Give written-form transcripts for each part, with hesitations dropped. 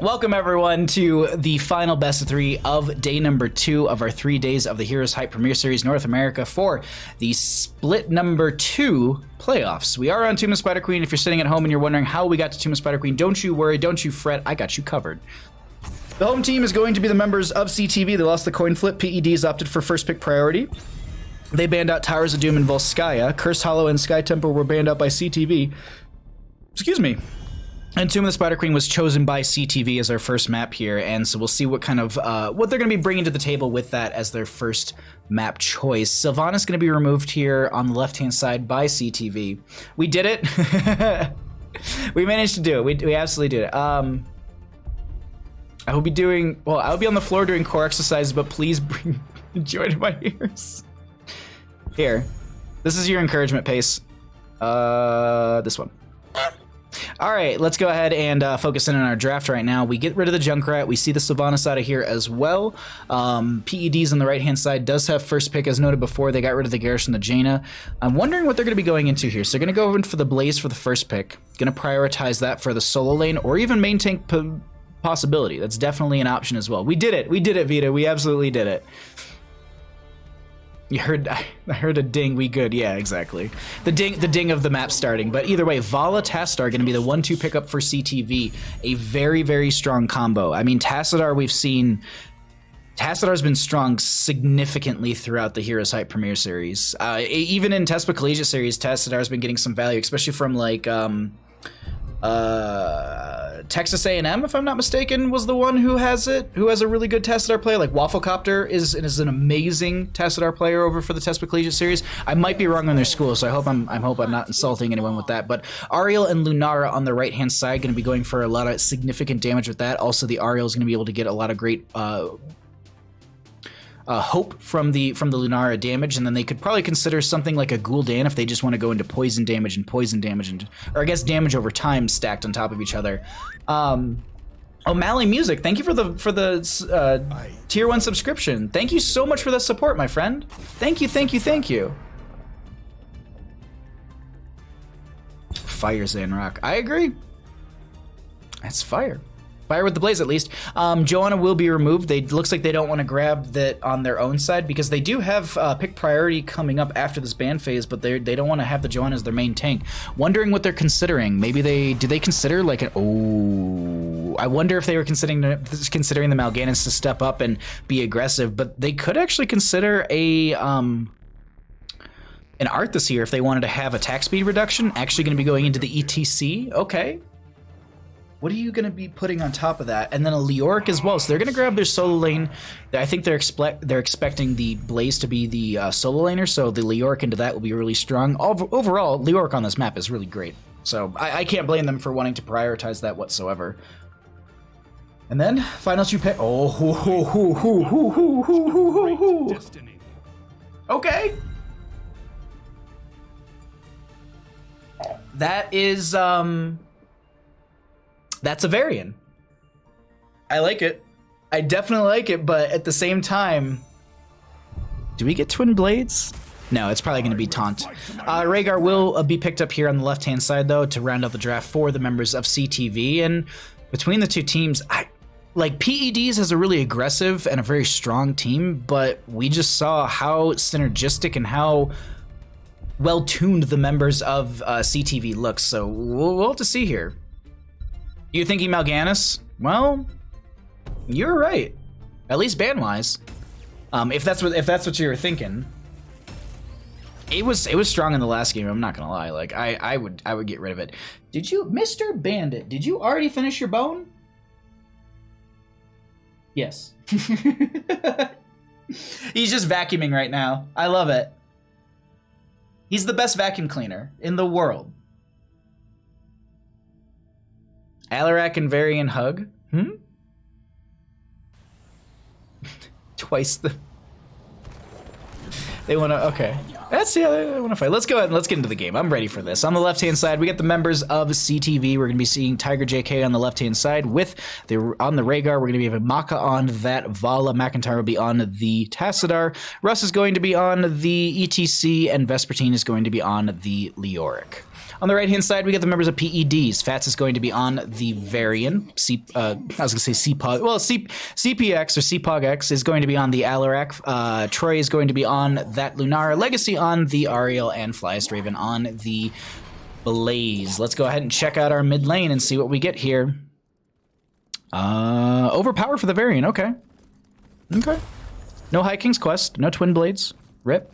Welcome everyone to the final best of 3 of day number 2 of our 3 days of the HeroesHype Premier Series North America for the split number 2 playoffs. We are on Tomb of Spider Queen. If you're sitting at home and you're wondering how we got to Tomb of Spider Queen, don't you worry, don't you fret, I got you covered. The home team is going to be the members of CTV. They lost the coin flip. PEDs opted for first pick priority. They banned out Towers of Doom and Volskaya. Cursed Hollow and Sky Temple were banned out by CTV. Excuse me. And Tomb of the Spider Queen was chosen by CTV as our first map here, and so we'll see what kind of what they're going to be bringing to the table with that as their first map choice. Sylvana's going to be removed here on the left-hand side by CTV. We did it. We managed to do it. We absolutely did it. I will be doing, well, I'll be on the floor doing core exercises, but please bring joy to my ears. Here, this is your encouragement pace. This one. All right, let's go ahead and focus in on our draft right now. We get rid of the Junkrat. We see the Sylvanas out of here as well. PEDs on the right-hand side does have first pick, as noted before. They got rid of the Garish and the Jaina. I'm wondering what they're going to be going into here. So they're going to go in for the Blaze for the first pick. Going to prioritize that for the solo lane or even main tank possibility. That's definitely an option as well. We did it. We did it, Vita. We absolutely did it. You heard, I heard a ding, we good, yeah, exactly. The ding of the map starting, but either way, Vala Tassadar going to be the 1-2 pickup for CTV, a very, very strong combo. I mean, Tassadar, we've seen, Tassadar's been strong significantly throughout the HeroesHype Premier Series. Even in Tespa Collegiate Series, Tassadar's been getting some value, especially from like, Texas A&M, if I'm not mistaken, was the one who has it, who has a really good Tassadar player. Like Wafflecopter is an amazing Tassadar player over for the Tespa Collegiate Series. I might be wrong on their school, so I hope I'm not insulting anyone with that. But Ariel and Lunara on the right hand side going to be going for a lot of significant damage with that. Also, the Ariel is going to be able to get a lot of great hope from the Lunara damage, and then they could probably consider something like a Gul'dan if they just want to go into poison damage, and or I guess damage over time stacked on top of each other. O'Malley Music, thank you for the tier 1 subscription. Thank you so much for the support, my friend. Thank you, thank you, thank you. Fire Zanrock, I agree. That's fire. Fire with the Blaze, at least. Joanna will be removed. Looks like they don't want to grab that on their own side because they do have pick priority coming up after this ban phase, but they don't want to have the Joanna as their main tank. Wondering what they're considering. Maybe do they consider like an, oh, I wonder if they were considering the Mal'Ganons to step up and be aggressive, but they could actually consider an Arthas here if they wanted to have attack speed reduction. Actually going to be going into the ETC. Okay. What are you going to be putting on top of that? And then a Leoric as well. So they're going to grab their solo lane. I think they're expecting the Blaze to be the solo laner, so the Leoric into that will be really strong. Overall, Leoric on this map is really great. So I can't blame them for wanting to prioritize that whatsoever. And then, final 2 pick. Oh, okay. That is, that's a Varian. I like it. I definitely like it, but at the same time, do we get Twin Blades? No, it's probably going to be Taunt. Rhaegar will be picked up here on the left-hand side, though, to round out the draft for the members of CTV. And between the two teams, like PEDs has a really aggressive and a very strong team, but we just saw how synergistic and how well-tuned the members of CTV look. So we'll have to see here. You thinking Mal'Ganis? Well, you're right. At least ban-wise. If that's what you were thinking. It was strong in the last game, I'm not gonna lie. Like I would get rid of it. Did you, Mr. Bandit, did you already finish your bone? Yes. He's just vacuuming right now. I love it. He's the best vacuum cleaner in the world. Alarak and Varian hug? Twice the... They want to... Okay. They want to fight. Let's go ahead and let's get into the game. I'm ready for this. On the left-hand side, we got the members of CTV. We're going to be seeing Tiger JK on the left-hand side. On the Rhaegar, we're going to be having Maka on that. Vala McIntyre will be on the Tassadar. Russ is going to be on the ETC, and Vespertine is going to be on the Leoric. On the right-hand side, we got the members of PEDs. Fats is going to be on the Varian. I was going to say CPOG. Well, CPX or CPOG X is going to be on the Alarak. Troy is going to be on that Lunara. Legacy on the Ariel, and Flyest Raven on the Blaze. Let's go ahead and check out our mid lane and see what we get here. Overpower for the Varian. Okay. No High King's Quest. No Twin Blades. Rip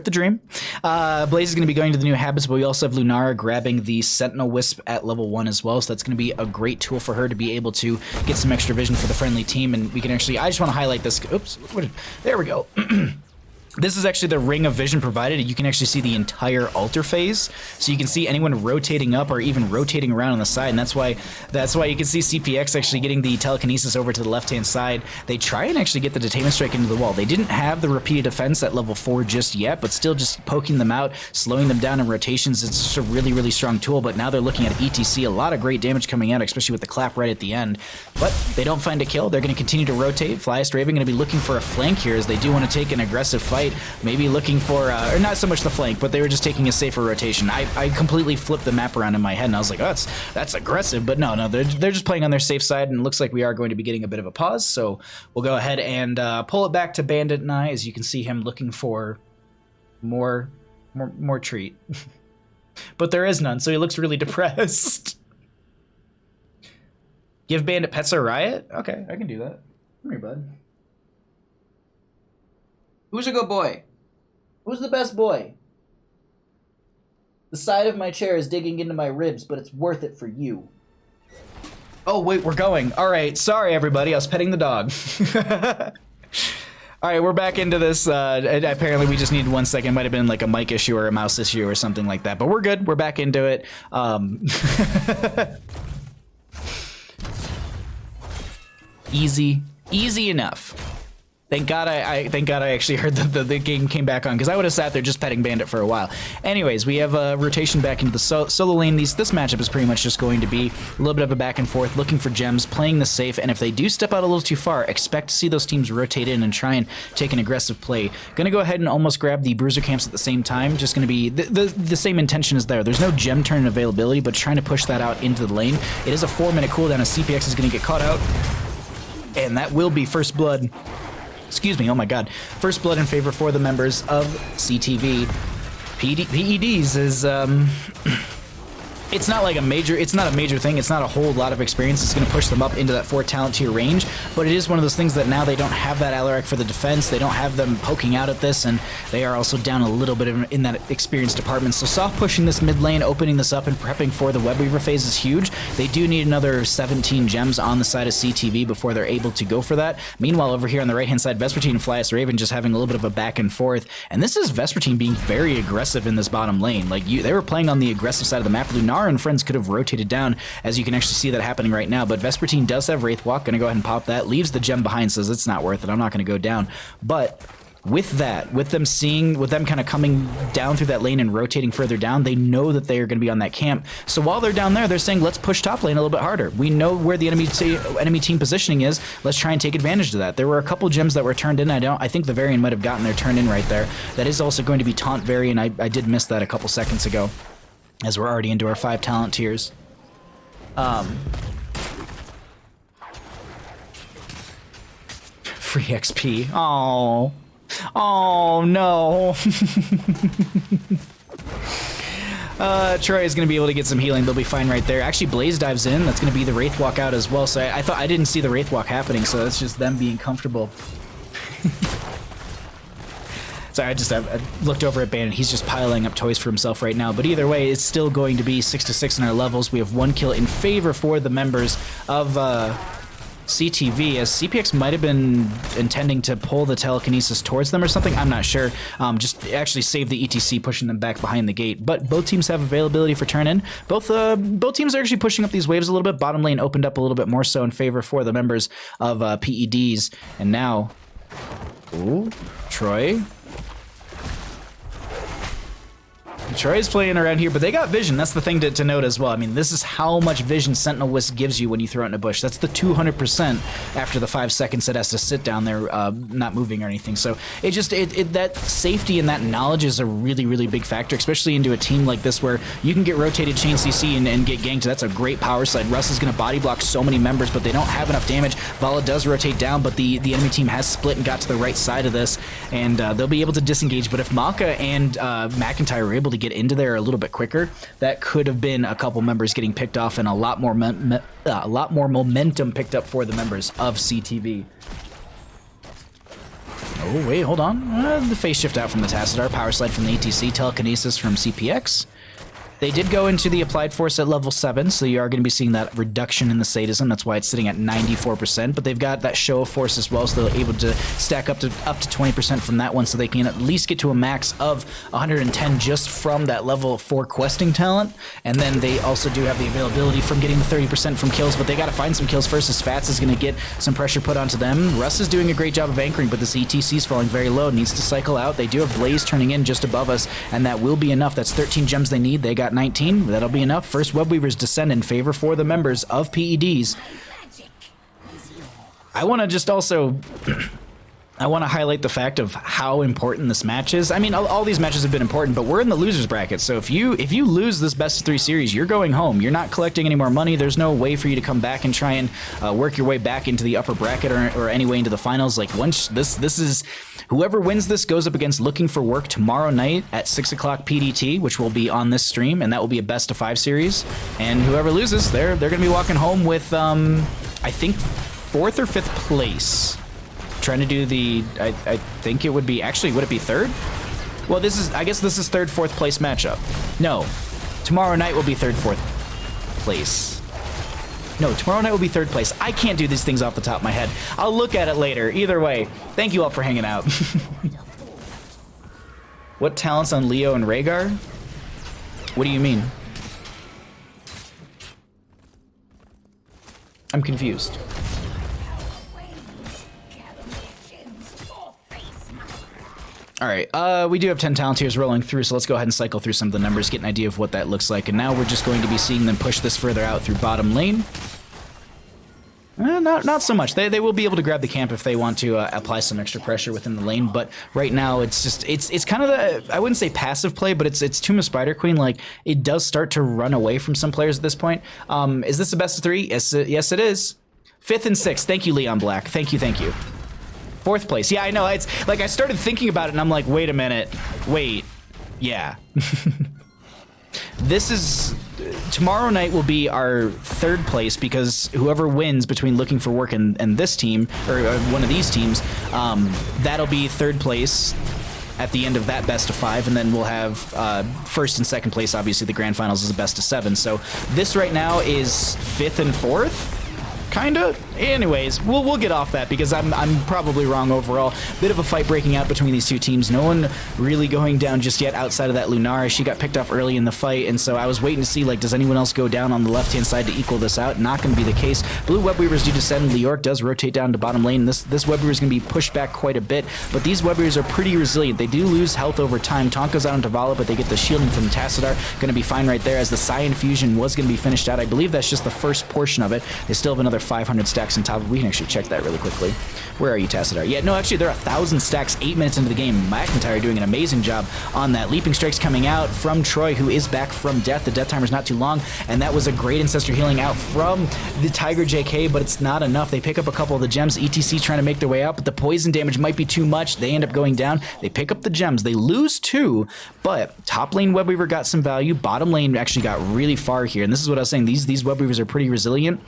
the dream. Blaze is going to be going to the new habits, but we also have Lunara grabbing the Sentinel Wisp at level 1 as well, so that's going to be a great tool for her to be able to get some extra vision for the friendly team, and we can actually, I just want to highlight this. Oops, there we go. This is actually the ring of vision provided. You can actually see the entire altar phase, so you can see anyone rotating up or even rotating around on the side, and that's why you can see CPX actually getting the telekinesis over to the left-hand side. They try and actually get the detainment strike into the wall. They didn't have the repeated defense at level 4 just yet, but still just poking them out, slowing them down in rotations. It's just a really, really strong tool, but now they're looking at ETC. A lot of great damage coming out, especially with the clap right at the end, but they don't find a kill. They're going to continue to rotate. Flyest Raven going to be looking for a flank here, as they do want to take an aggressive fight. Maybe looking for, or not so much the flank, but they were just taking a safer rotation. I completely flipped the map around in my head, and I was like, oh, that's aggressive, but no, they're just playing on their safe side, and it looks like we are going to be getting a bit of a pause, so we'll go ahead and pull it back to Bandit and I, as you can see him looking for more treat. But there is none, so he looks really depressed. Give Bandit Pets a riot? Okay, I can do that. Come here, bud. Who's a good boy? Who's the best boy? The side of my chair is digging into my ribs, but it's worth it for you. Oh, wait, we're going. All right, sorry, everybody. I was petting the dog. All right, we're back into this. Apparently, we just needed 1 second. Might have been like a mic issue or a mouse issue or something like that. But we're good. We're back into it. Easy enough. Thank God I actually heard that the game came back on, because I would have sat there just petting Bandit for a while. Anyways, we have a rotation back into the solo lane. This matchup is pretty much just going to be a little bit of a back and forth, looking for gems, playing the safe, and if they do step out a little too far, expect to see those teams rotate in and try and take an aggressive play. Gonna go ahead and almost grab the bruiser camps at the same time. Just gonna be the same intention is there. There's no gem turn availability, but trying to push that out into the lane. It is a 4-minute cooldown, as CPX is gonna get caught out, and that will be first blood. Excuse me, oh my god. First blood in favor for the members of CTV. PEDs is, it's not like a major thing. It's not a whole lot of experience. It's going to push them up into that 4 talent tier range, but it is one of those things that now they don't have that Alarak for the defense. They don't have them poking out at this, and they are also down a little bit in that experience department. So soft pushing this mid lane, opening this up, and prepping for the Web Weaver phase is huge. They do need another 17 gems on the side of CTV before they're able to go for that. Meanwhile, over here on the right-hand side, Vespertine and Flyest Raven just having a little bit of a back and forth, and this is Vespertine being very aggressive in this bottom lane. Like, they were playing on the aggressive side of the map. Lunara and friends could have rotated down, as you can actually see that happening right now, but Vespertine does have Wraith Walk. Gonna go ahead and pop that, leaves the gem behind, says it's not worth it, I'm not gonna go down. But with that, with them kind of coming down through that lane and rotating further down, they know that they are going to be on that camp. So while they're down there, they're saying, let's push top lane a little bit harder. We know where the enemy team positioning is. Let's try and take advantage of that. There were a couple gems that were turned in. I think the Varian might have gotten their turn in right there. That is also going to be Taunt Varian. I did miss that a couple seconds ago, as we're already into our 5 talent tiers. Free XP. Oh no. Troy is going to be able to get some healing. They'll be fine right there. Actually, Blaze dives in. That's going to be the Wraith Walk out as well. So I thought I didn't see the Wraith Walk happening, so that's just them being comfortable. Sorry, I looked over at Bandit. He's just piling up toys for himself right now. But either way, it's still going to be 6-6 in our levels. We have 1 kill in favor for the members of CTV, as CPX might have been intending to pull the telekinesis towards them or something. I'm not sure. Just actually save the ETC, pushing them back behind the gate. But both teams have availability for turn in. Both teams are actually pushing up these waves a little bit. Bottom lane opened up a little bit more so in favor for the members of PEDs. And now, ooh, Troy. Troy's playing around here, but they got vision. That's the thing to note as well. I mean, this is how much vision Sentinel Wisp gives you when you throw it in a bush. That's the 200% after the 5 seconds it has to sit down there, not moving or anything. So it just, that safety and that knowledge is a really, really big factor, especially into a team like this where you can get rotated chain CC and get ganked. That's a great power slide. Russ is going to body block so many members, but they don't have enough damage. Vala does rotate down, but the enemy team has split and got to the right side of this, and they'll be able to disengage. But if Maka and McIntyre were able to get into there a little bit quicker, that could have been a couple members getting picked off and a lot more momentum picked up for the members of CTV. Oh, wait, hold on. The phase shift out from the Tassadar, power slide from the ATC, telekinesis from CPX. They did go into the applied force at level 7, so you are going to be seeing that reduction in the sadism. That's why it's sitting at 94%, but they've got that show of force as well, so they're able to stack up to 20% from that one, so they can at least get to a max of 110 just from that level 4 questing talent. And then they also do have the availability from getting the 30% from kills, but they got to find some kills first, as Fats is going to get some pressure put onto them. Russ is doing a great job of anchoring, but this ETC is falling very low, needs to cycle out. They do have Blaze turning in just above us, and that will be enough. That's 13 gems they need. They got 19. That'll be enough. First Webweavers descend in favor for the members of PEDs. I want to just also I want to highlight the fact of how important this match is. I mean, all these matches have been important, but we're in the losers bracket. So if you lose this best of 3 series, you're going home. You're not collecting any more money. There's no way for you to come back and try and work your way back into the upper bracket or any way into the finals. Like, once this is, whoever wins this goes up against Looking for Work tomorrow night at 6 o'clock PDT, which will be on this stream, and that will be a best of 5 series. And whoever loses, they're going to be walking home with I think 4th or 5th place. Trying to do the, I think it would be, actually, would it be 3rd? Well, I guess this is 3rd, 4th place matchup. No, tomorrow night will be 3rd, 4th place. No, tomorrow night will be 3rd place. I can't do these things off the top of my head. I'll look at it later. Either way, thank you all for hanging out. What talents on Leo and Rhaegar? What do you mean? I'm confused. All right, we do have 10 talent tiers rolling through, so let's go ahead and cycle through some of the numbers, get an idea of what that looks like. And now we're just going to be seeing them push this further out through bottom lane. Not so much. They will be able to grab the camp if they want to apply some extra pressure within the lane, but right now it's just it's kind of the, I wouldn't say passive play, but it's Tuma Spider Queen. Like, it does start to run away from some players at this point. Is this a best of 3? Yes, it is. 5th and 6th. Thank you, Leon Black. Thank you. 4th place. Yeah, I know. It's like I started thinking about it and I'm like, wait a minute. Wait. Yeah. This is, tomorrow night will be our 3rd place, because whoever wins between Looking for Work and this team, or one of these teams, that'll be 3rd place at the end of that best of 5, and then we'll have 1st and 2nd place. Obviously the grand finals is a best of 7. So this right now is 5th and 4th. Kinda. Anyways, we'll get off that because I'm probably wrong overall. Bit of a fight breaking out between these two teams. No one really going down just yet outside of that Lunara. She got picked off early in the fight, and so I was waiting to see, like, does anyone else go down on the left-hand side to equal this out? Not going to be the case. Blue Webweavers do descend. Leork does rotate down to bottom lane. This Webweaver is going to be pushed back quite a bit, but these Webweavers are pretty resilient. They do lose health over time. Tonka's out onto Vala, but they get the shielding from Tassadar. Going to be fine right there, as the Cyan Fusion was going to be finished out. I believe that's just the first portion of it. They still have another 500 stacks on top of it. We can actually check that really quickly. Where are you, Tassadar? Yeah, no, actually, there are 1,000 stacks 8 minutes into the game. McIntyre doing an amazing job on that. Leaping strikes coming out from Troy, who is back from death. The death timer's not too long, and that was a great ancestor healing out from the Tiger JK, but it's not enough. They pick up a couple of the gems. ETC trying to make their way out, but the poison damage might be too much. They end up going down. They pick up the gems. They lose 2, but top lane Webweaver got some value. Bottom lane actually got really far here, and this is what I was saying. These Webweavers are pretty resilient.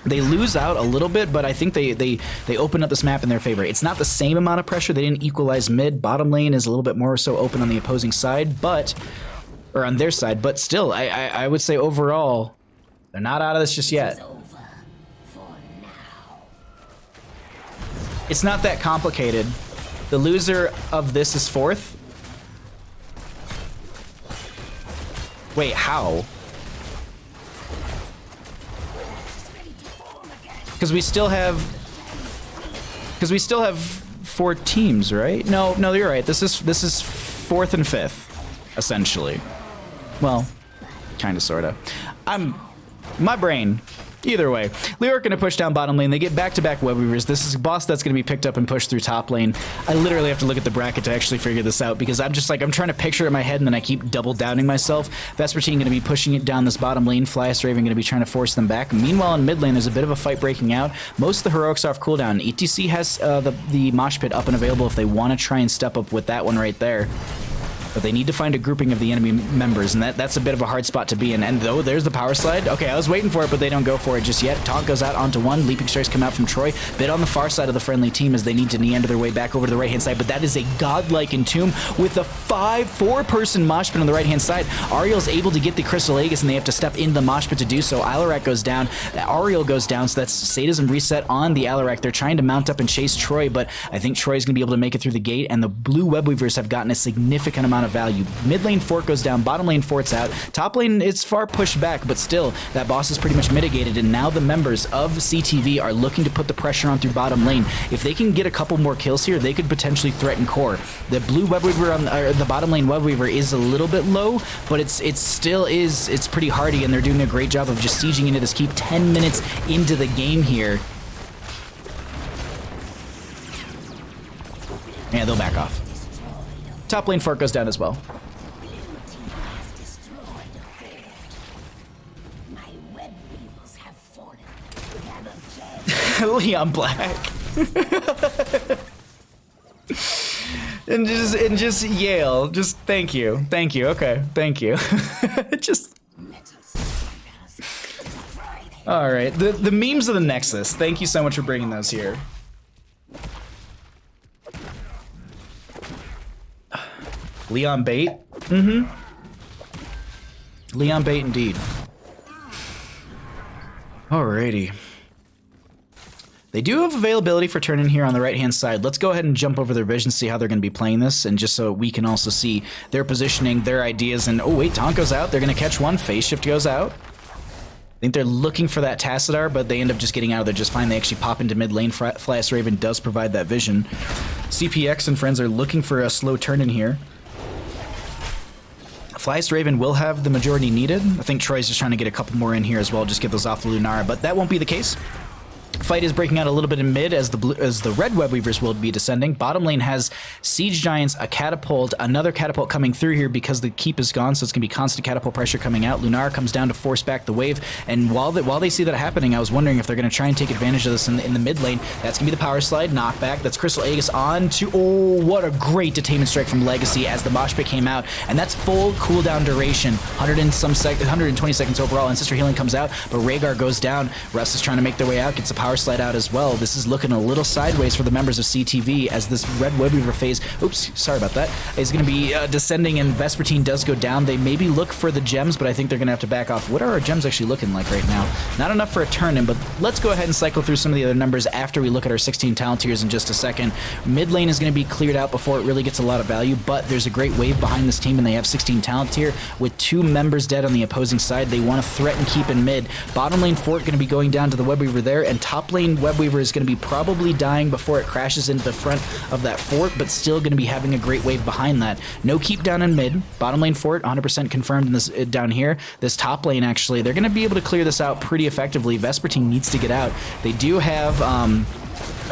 They lose out a little bit, but I think they open up this map in their favor. It's not the same amount of pressure. They didn't equalize mid. Bottom lane is a little bit more so open on the opposing side, or on their side, but still, I would say overall, they're not out of this just yet. It's not that complicated. The loser of this is 4th. Wait, how? Because we still have 4 teams, right? No, you're right. This is 4th and 5th, essentially. Well, kind of, sort of. My brain. Either way, Leoric going to push down bottom lane. They get back-to-back web weavers. This is a boss that's going to be picked up and pushed through top lane. I literally have to look at the bracket to actually figure this out because I'm just like, I'm trying to picture it in my head and then I keep double doubting myself. Vespertine going to be pushing it down this bottom lane. Flyest Raven going to be trying to force them back. Meanwhile, in mid lane, there's a bit of a fight breaking out. Most of the heroics are off cooldown. ETC has the mosh pit up and available if they want to try and step up with that one right there. But they need to find a grouping of the enemy members, and that's a bit of a hard spot to be in. And though there's the power slide. Okay, I was waiting for it, but they don't go for it just yet. Taunt goes out onto one. Leaping strikes come out from Troy. Bit on the far side of the friendly team as they need to meander their way back over to the right-hand side. But that is a godlike Entomb with a 4-person mosh pit on the right-hand side. Ariel's able to get the Crystal Aegis, and they have to step into the mosh pit to do so. Alarak goes down. Ariel goes down, so that's sadism reset on the Alarak. They're trying to mount up and chase Troy, but I think Troy's going to be able to make it through the gate, and the blue web weavers have gotten a significant amount of value. Mid lane Fort goes down, bottom lane Fort's out. Top lane it's far pushed back, but still, that boss is pretty much mitigated, and now the members of CTV are looking to put the pressure on through bottom lane. If they can get a couple more kills here, they could potentially threaten core. The blue web weaver on the bottom lane web weaver is a little bit low, but it's pretty hardy, and they're doing a great job of just sieging into this keep 10 minutes into the game here. Yeah, they'll back off. Top lane Fort goes down as well. Leon Black. and just Yale. Just thank you. Thank you. Okay. Thank you. Just all right. The memes of the Nexus. Thank you so much for bringing those here. Leon Bait. Leon Bait indeed. Alrighty. They do have availability for turn in here on the right-hand side. Let's go ahead and jump over their vision, see how they're going to be playing this, and just so we can also see their positioning, their ideas, and oh wait, Taunt goes out. They're going to catch one. Phase Shift goes out. I think they're looking for that Tassadar, but they end up just getting out of there just fine. They actually pop into mid lane. Flyest Raven does provide that vision. CPX and friends are looking for a slow turn in here. Flyest Raven will have the majority needed. I think Troy's just trying to get a couple more in here as well, just get those off the Lunara, but that won't be the case. Fight is breaking out a little bit in mid as the red web weavers will be descending. Bottom lane has siege giants, a catapult, another catapult coming through here because the keep is gone, so it's gonna be constant catapult pressure coming out. Lunar comes down to force back the wave, and while they see that happening, I was wondering if they're gonna try and take advantage of this in the mid lane. That's gonna be the power slide knockback. That's Crystal Aegis on to what a great detainment strike from Legacy as the mosh pit came out, and that's full cooldown duration, 120 seconds overall. Ancestor Healing comes out, but Rhaegar goes down. Russ is trying to make their way out, gets a power slide out as well. This is looking a little sideways for the members of CTV as this red web weaver phase, oops, sorry about that, is going to be descending, and Vespertine does go down. They maybe look for the gems, but I think they're going to have to back off. What are our gems actually looking like right now? Not enough for a turn in, but let's go ahead and cycle through some of the other numbers after we look at our 16 talent tiers in just a second. Mid lane is going to be cleared out before it really gets a lot of value, but there's a great wave behind this team, and they have 16 talent tier with 2 members dead on the opposing side. They want to threaten keep in mid. Bottom lane Fort going to be going down to the web weaver there, and top lane web weaver is going to be probably dying before it crashes into the front of that fort, but still going to be having a great wave behind that. No keep down in mid. Bottom lane Fort 100% confirmed in this down here. This top lane, actually, they're going to be able to clear this out pretty effectively. Vespertine needs to get out. They do have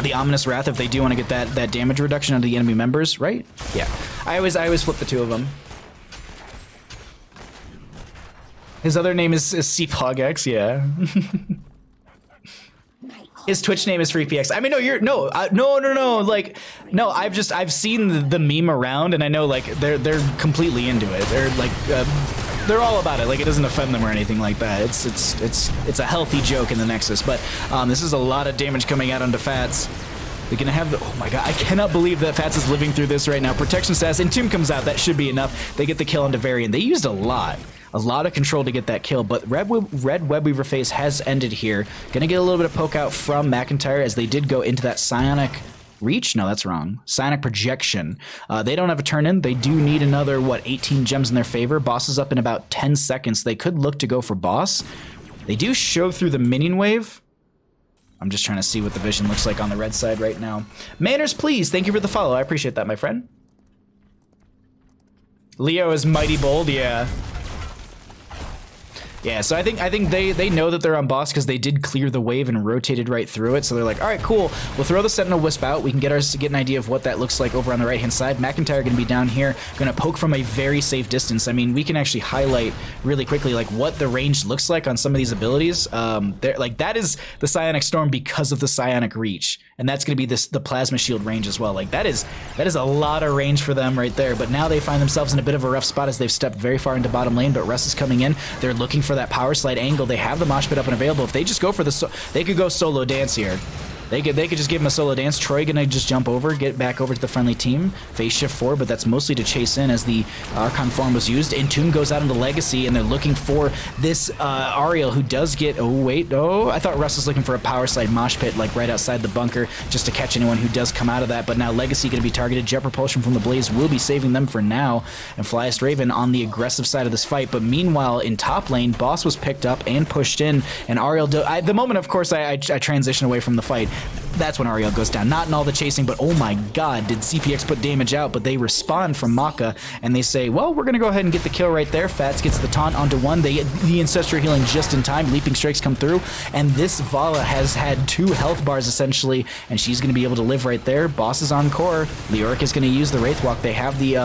the Ominous Wrath if they do want to get that damage reduction onto the enemy members, right? Yeah. I always flip the 2 of them. His other name is CPogX, yeah. His Twitch name is FreePX. I mean, no, no. Like, no, I've seen the meme around, and I know like they're completely into it. They're like, they're all about it. Like, it doesn't offend them or anything like that. It's a healthy joke in the Nexus. But this is a lot of damage coming out onto Fats. They're gonna have the, oh my god, I cannot believe that Fats is living through this right now. Protection status, and Tomb comes out. That should be enough. They get the kill onto Varian. They used a lot of control to get that kill, but red web weaver phase has ended here. Gonna get a little bit of poke out from McIntyre as they did go into that psionic reach. No, that's wrong. Psionic projection. They don't have a turn in. They do need another 18 gems in their favor. Boss is up in about 10 seconds. They could look to go for boss. They do show through the minion wave. I'm just trying to see what the vision looks like on the red side right now. Manners, please. Thank you for the follow. I appreciate that, my friend. Leo is mighty bold, yeah. Yeah, so I think they know that they're on boss because they did clear the wave and rotated right through it. So they're like, all right, cool. We'll throw the Sentinel Wisp out. We can get an idea of what that looks like over on the right-hand side. McIntyre going to be down here, going to poke from a very safe distance. I mean, we can actually highlight really quickly like what the range looks like on some of these abilities. Like that is the Psionic Storm because of the Psionic Reach, and that's going to be the Plasma Shield range as well. Like that is a lot of range for them right there. But now they find themselves in a bit of a rough spot as they've stepped very far into bottom lane. But Russ is coming in. They're looking for that power slide angle. They have the mosh pit up and available. If they just go for they could go solo dance here. They could just give him a solo dance. Troy gonna just jump over, get back over to the friendly team, phase shift forward, but that's mostly to chase in as the Archon form was used. Entomb goes out into Legacy, and they're looking for this Ariel who does get. I thought Russ was looking for a power slide mosh pit like right outside the bunker just to catch anyone who does come out of that. But now Legacy gonna be targeted. Jet Propulsion from the Blaze will be saving them for now, and Flyest Raven on the aggressive side of this fight. But meanwhile, in top lane, Boss was picked up and pushed in, and Ariel. The moment, of course, I transition away from the fight. That's when Ariel goes down. Not in all the chasing, but oh my god, did CPX put damage out, but they respond from Maka, and they say, well, we're going to go ahead and get the kill right there. Fats gets the taunt onto one. They get the Ancestral Healing just in time. Leaping Strikes come through, and this Vala has had 2 health bars, essentially, and she's going to be able to live right there. Boss is on core. Leoric is going to use the Wraith Walk. They have the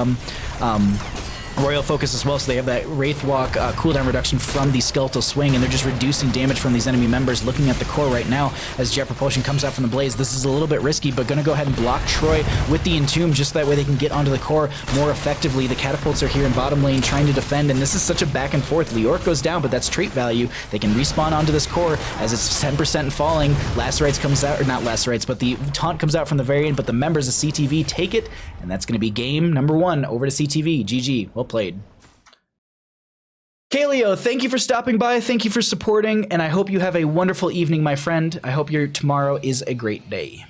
Royal Focus as well, so they have that Wraith Walk cooldown reduction from the Skeletal Swing, and they're just reducing damage from these enemy members. Looking at the core right now as Jet Propulsion comes out from the Blaze. This is a little bit risky, but going to go ahead and block Troy with the Entomb, just that way they can get onto the core more effectively. The Catapults are here in bottom lane trying to defend, and this is such a back and forth. Leoric goes down, but that's trait value. They can respawn onto this core as it's 10% and falling. Lacerates comes out, or not Lacerates, but the taunt comes out from the very end, but the members of CTV take it, and that's going to be game number 1 over to CTV. GG. Well played. Kaleo, thank you for stopping by. Thank you for supporting, and I hope you have a wonderful evening, my friend. I hope your tomorrow is a great day.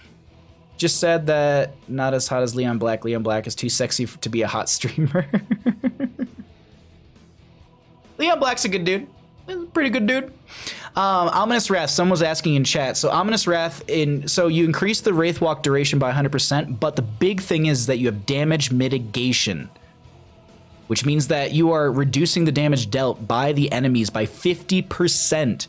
Just said that not as hot as Leon Black. Leon Black is too sexy to be a hot streamer. Leon Black's a good dude. Pretty good dude. Ominous Wrath, someone was asking in chat. So Ominous Wrath, so you increase the Wraith Walk duration by 100%, but the big thing is that you have damage mitigation, which means that you are reducing the damage dealt by the enemies by 50%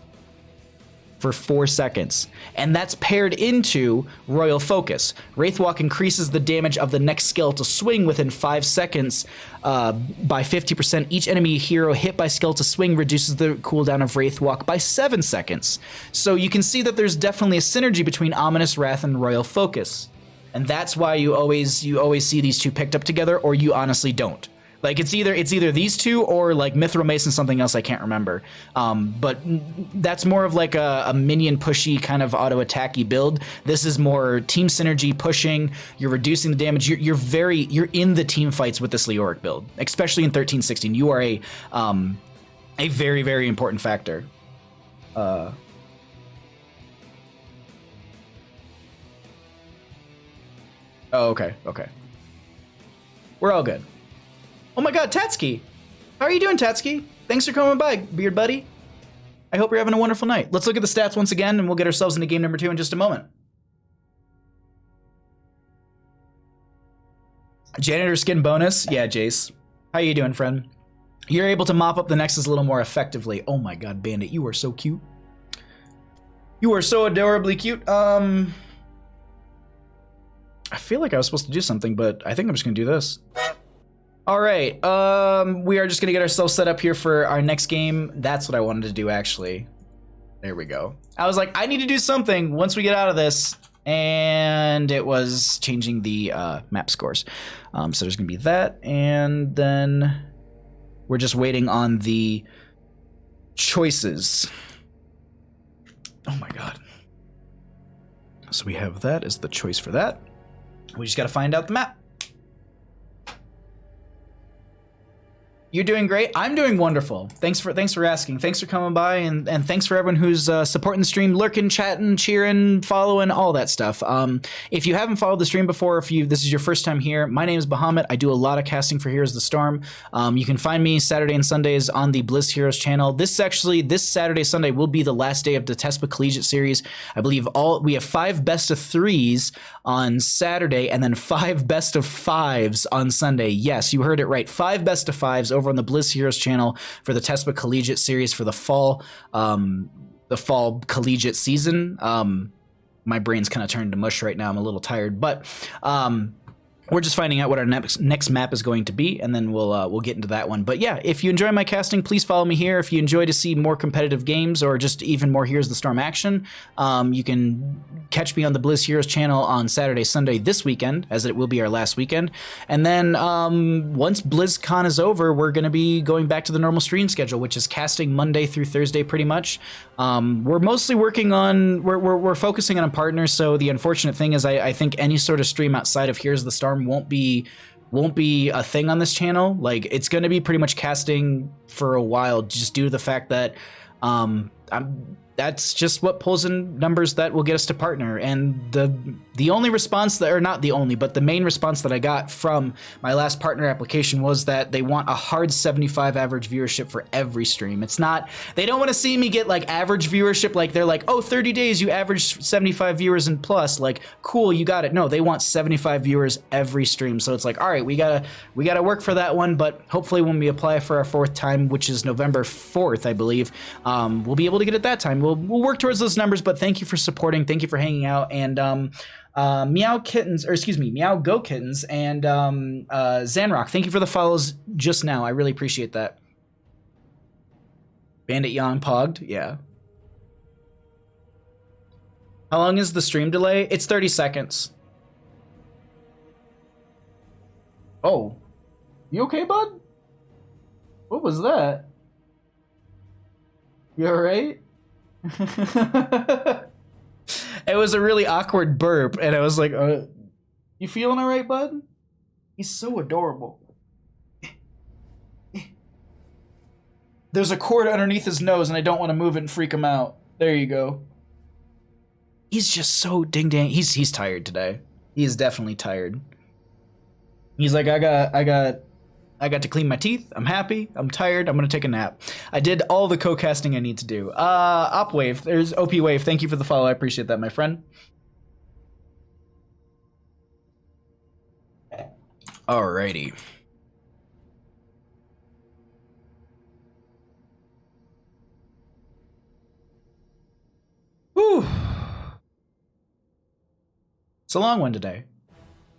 for 4 seconds. And that's paired into Royal Focus. Wraithwalk increases the damage of the next Skeletal Swing within 5 seconds by 50%. Each enemy hero hit by Skeletal Swing reduces the cooldown of Wraithwalk by 7 seconds. So you can see that there's definitely a synergy between Ominous Wrath and Royal Focus. And that's why you always see these two picked up together, or you honestly don't. Like it's either these two or like Mithril Mason, something else I can't remember. But that's more of like a minion pushy kind of auto attacky build. This is more team synergy pushing. You're reducing the damage. You're in the team fights with this Leoric build, especially in 13-16. You are a very, very important factor. Oh, okay. We're all good. Oh my god, Tatsuki! How are you doing, Tatsuki? Thanks for coming by, beard buddy. I hope you're having a wonderful night. Let's look at the stats once again, and we'll get ourselves into game number 2 in just a moment. Janitor skin bonus. Yeah, Jace. How you doing, friend? You're able to mop up the Nexus a little more effectively. Oh my god, Bandit, you are so cute. You are so adorably cute. I feel like I was supposed to do something, but I think I'm just gonna do this. All right, we are just gonna get ourselves set up here for our next game. That's what I wanted to do, actually. There we go. I was like, I need to do something once we get out of this, and it was changing the map scores. So there's gonna be that, and then we're just waiting on the choices. Oh my god. So we have that as the choice for that. We just gotta find out the map. You're doing great. I'm doing wonderful. Thanks for asking. Thanks for coming by, and thanks for everyone who's supporting the stream, lurking, chatting, cheering, following, all that stuff. If you haven't followed the stream before, this is your first time here, my name is Bahamut. I do a lot of casting for Heroes of the Storm. You can find me Saturday and Sundays on the Bliss Heroes channel. This Saturday, Sunday will be the last day of the TESPA Collegiate Series. I believe we have 5 best of 3s on Saturday, and then 5 best of 5s on Sunday. Yes, you heard it right. 5 best of 5s over on the Blizz Heroes channel for the TESPA Collegiate series for the fall collegiate season. My brain's kind of turned to mush right now. I'm a little tired, but we're just finding out what our next map is going to be, and then we'll get into that one. But yeah, if you enjoy my casting, please follow me here. If you enjoy to see more competitive games or just even more Heroes of the Storm action, you can catch me on the Blizz Heroes channel on Saturday, Sunday this weekend, as it will be our last weekend. And then once BlizzCon is over, we're going to be going back to the normal stream schedule, which is casting Monday through Thursday pretty much. We're mostly working on, we're focusing on partners, so the unfortunate thing is I think any sort of stream outside of Heroes of the Storm won't be a thing on this channel. Like, it's going to be pretty much casting for a while, just due to the fact that that's just what pulls in numbers that will get us to partner. And the only response that, or not the only, but the main response that I got from my last partner application was that they want a hard 75 average viewership for every stream. It's not, they don't want to see me get like average viewership, like they're like, oh, 30 days you average 75 viewers and plus, like, cool, you got it. No, they want 75 viewers every stream. So it's like, all right, we gotta work for that one, but hopefully when we apply for our 4th time, which is November 4th, I believe, we'll be able to get it that time. We'll work towards those numbers, but thank you for supporting, thank you for hanging out, and Meow Go Kittens, and Zanrock, thank you for the follows just now. I really appreciate that. Bandit Yon Pogged, yeah. How long is the stream delay? It's 30 seconds. Oh, you okay, bud? What was that? You alright? It was a really awkward burp, and I was like, you feeling all right, bud? He's so adorable. There's a cord underneath his nose, and I don't want to move it and freak him out. There you go. He's just so ding-dang. He's tired today. He is definitely tired. He's like, I got to clean my teeth. I'm happy. I'm tired. I'm gonna take a nap. I did all the co-casting I need to do. Opwave, there's OP Wave. Thank you for the follow. I appreciate that, my friend. Alrighty. Whew. It's a long one today.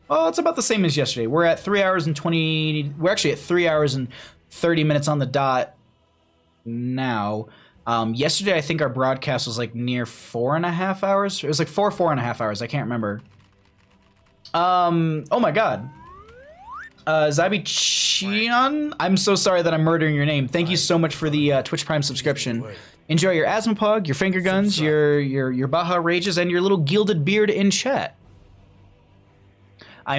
Well, it's about the same as yesterday. We're at 3 hours and 20. We're actually at 3 hours and 30 minutes on the dot now. Yesterday, I think our broadcast was like near 4.5 hours. It was like 4.5 hours. I can't remember. Oh my God. Zabi Chian, I'm so sorry that I'm murdering your name. Thank you so much for the Twitch Prime subscription. Enjoy your asthma pug, your finger guns, your Baja Rages, and your little gilded beard in chat. I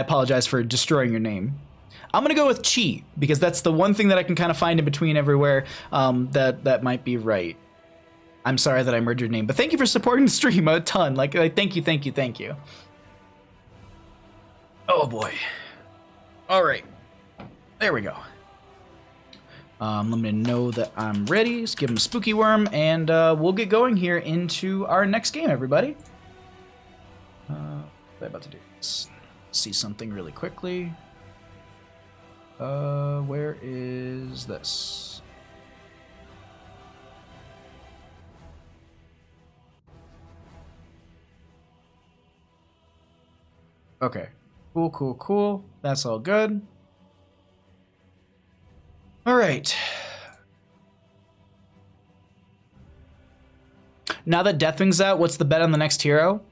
apologize for destroying your name. I'm gonna go with Chi, because that's the one thing that I can kind of find in between everywhere that might be right. I'm sorry that I murdered your name, but thank you for supporting the stream a ton. Like thank you. Oh boy. All right, there we go. Let me know that I'm ready. Let's give him a spooky worm, and we'll get going here into our next game, everybody. What am I about to do? Let's see something really quickly. Where is this? Okay. Cool. That's all good. All right. Now that Deathwing's out, what's the bet on the next hero?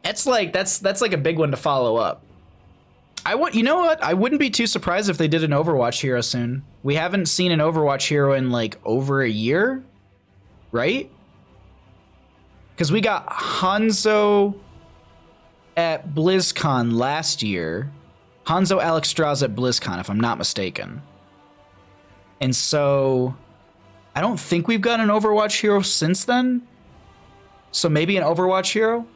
It's like that's like a big one to follow up. You know what? I wouldn't be too surprised if they did an Overwatch hero soon. We haven't seen an Overwatch hero in like over a year, right? Because we got Hanzo at BlizzCon last year. Hanzo Alex Strauss at BlizzCon, if I'm not mistaken. And so I don't think we've got an Overwatch hero since then. So maybe an Overwatch hero?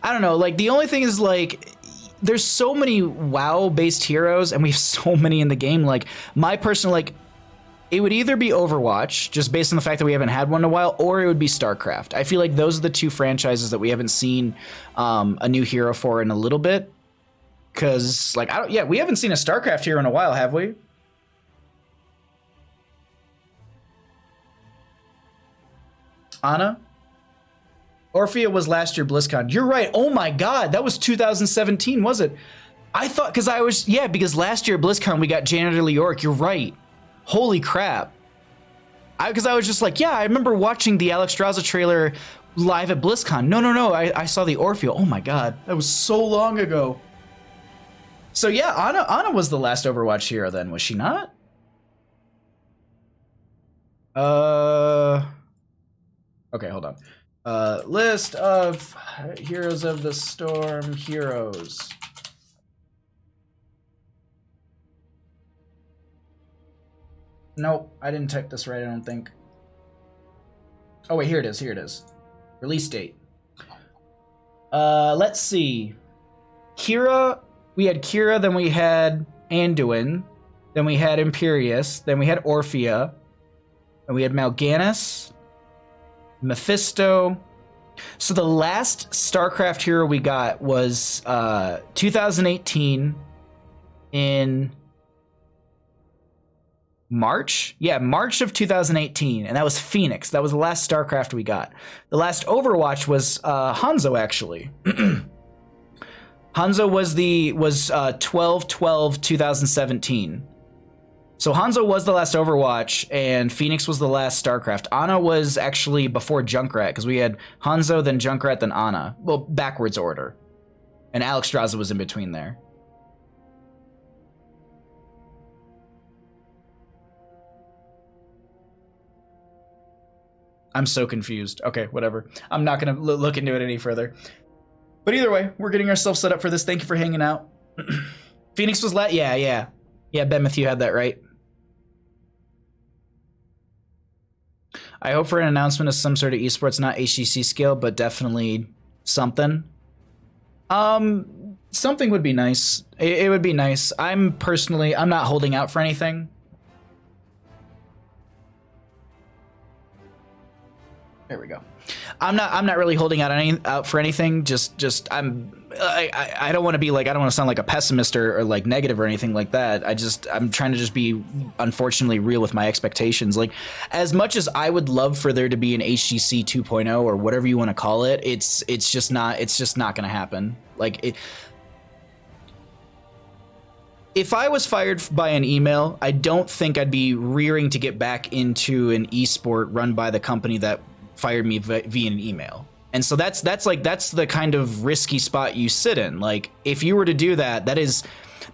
I don't know, like the only thing is like there's so many WoW based heroes and we have so many in the game. Like my personal, like it would either be Overwatch, just based on the fact that we haven't had one in a while, or it would be StarCraft. I feel like those are the two franchises that we haven't seen a new hero for in a little bit. Because, like, yeah, we haven't seen a StarCraft hero in a while, have we? Ana? Orphea was last year BlizzCon. You're right. Oh my God, that was 2017, was it? I thought, because last year at BlizzCon we got Janitor Leoric. You're right. Holy crap. Because I was just like, yeah, I remember watching the Alexstrasza trailer live at BlizzCon. No, I saw the Orphea. Oh my God, that was so long ago. So yeah, Ana was the last Overwatch hero then, was she not? Okay, hold on. List of Heroes of the Storm heroes. Nope, I didn't type this right, I don't think. Oh wait, here it is. Release date. Let's see. Kira, we had Kira, then we had Anduin, then we had Imperius, then we had Orphea, and we had Mal'Ganis, Mephisto. So the last StarCraft hero we got was 2018 in March? Yeah, March of 2018, and that was Phoenix. That was the last StarCraft we got. The last Overwatch was Hanzo, actually. Hanzo was 12/12/2017. So Hanzo was the last Overwatch, and Phoenix was the last StarCraft. Ana was actually before Junkrat, because we had Hanzo, then Junkrat, then Ana. Well, backwards order. And Alexstrasza was in between there. I'm so confused. Okay, whatever. I'm not going to look into it any further. But either way, we're getting ourselves set up for this. Thank you for hanging out. Phoenix was last. Yeah. Yeah, Ben Matthew had that right. I hope for an announcement of some sort of esports, not HGC scale, but definitely something. Something would be nice. It would be nice. I'm not holding out for anything. There we go. I'm not really holding out for anything. I don't want to be like, I don't want to sound like a pessimist or like negative or anything like that. I'm trying to just be unfortunately real with my expectations. Like, as much as I would love for there to be an HGC 2.0 or whatever you want to call it, it's just not going to happen. Like, if I was fired by an email, I don't think I'd be rearing to get back into an esport run by the company that fired me via an email. And so that's the kind of risky spot you sit in. Like, if you were to do that, that is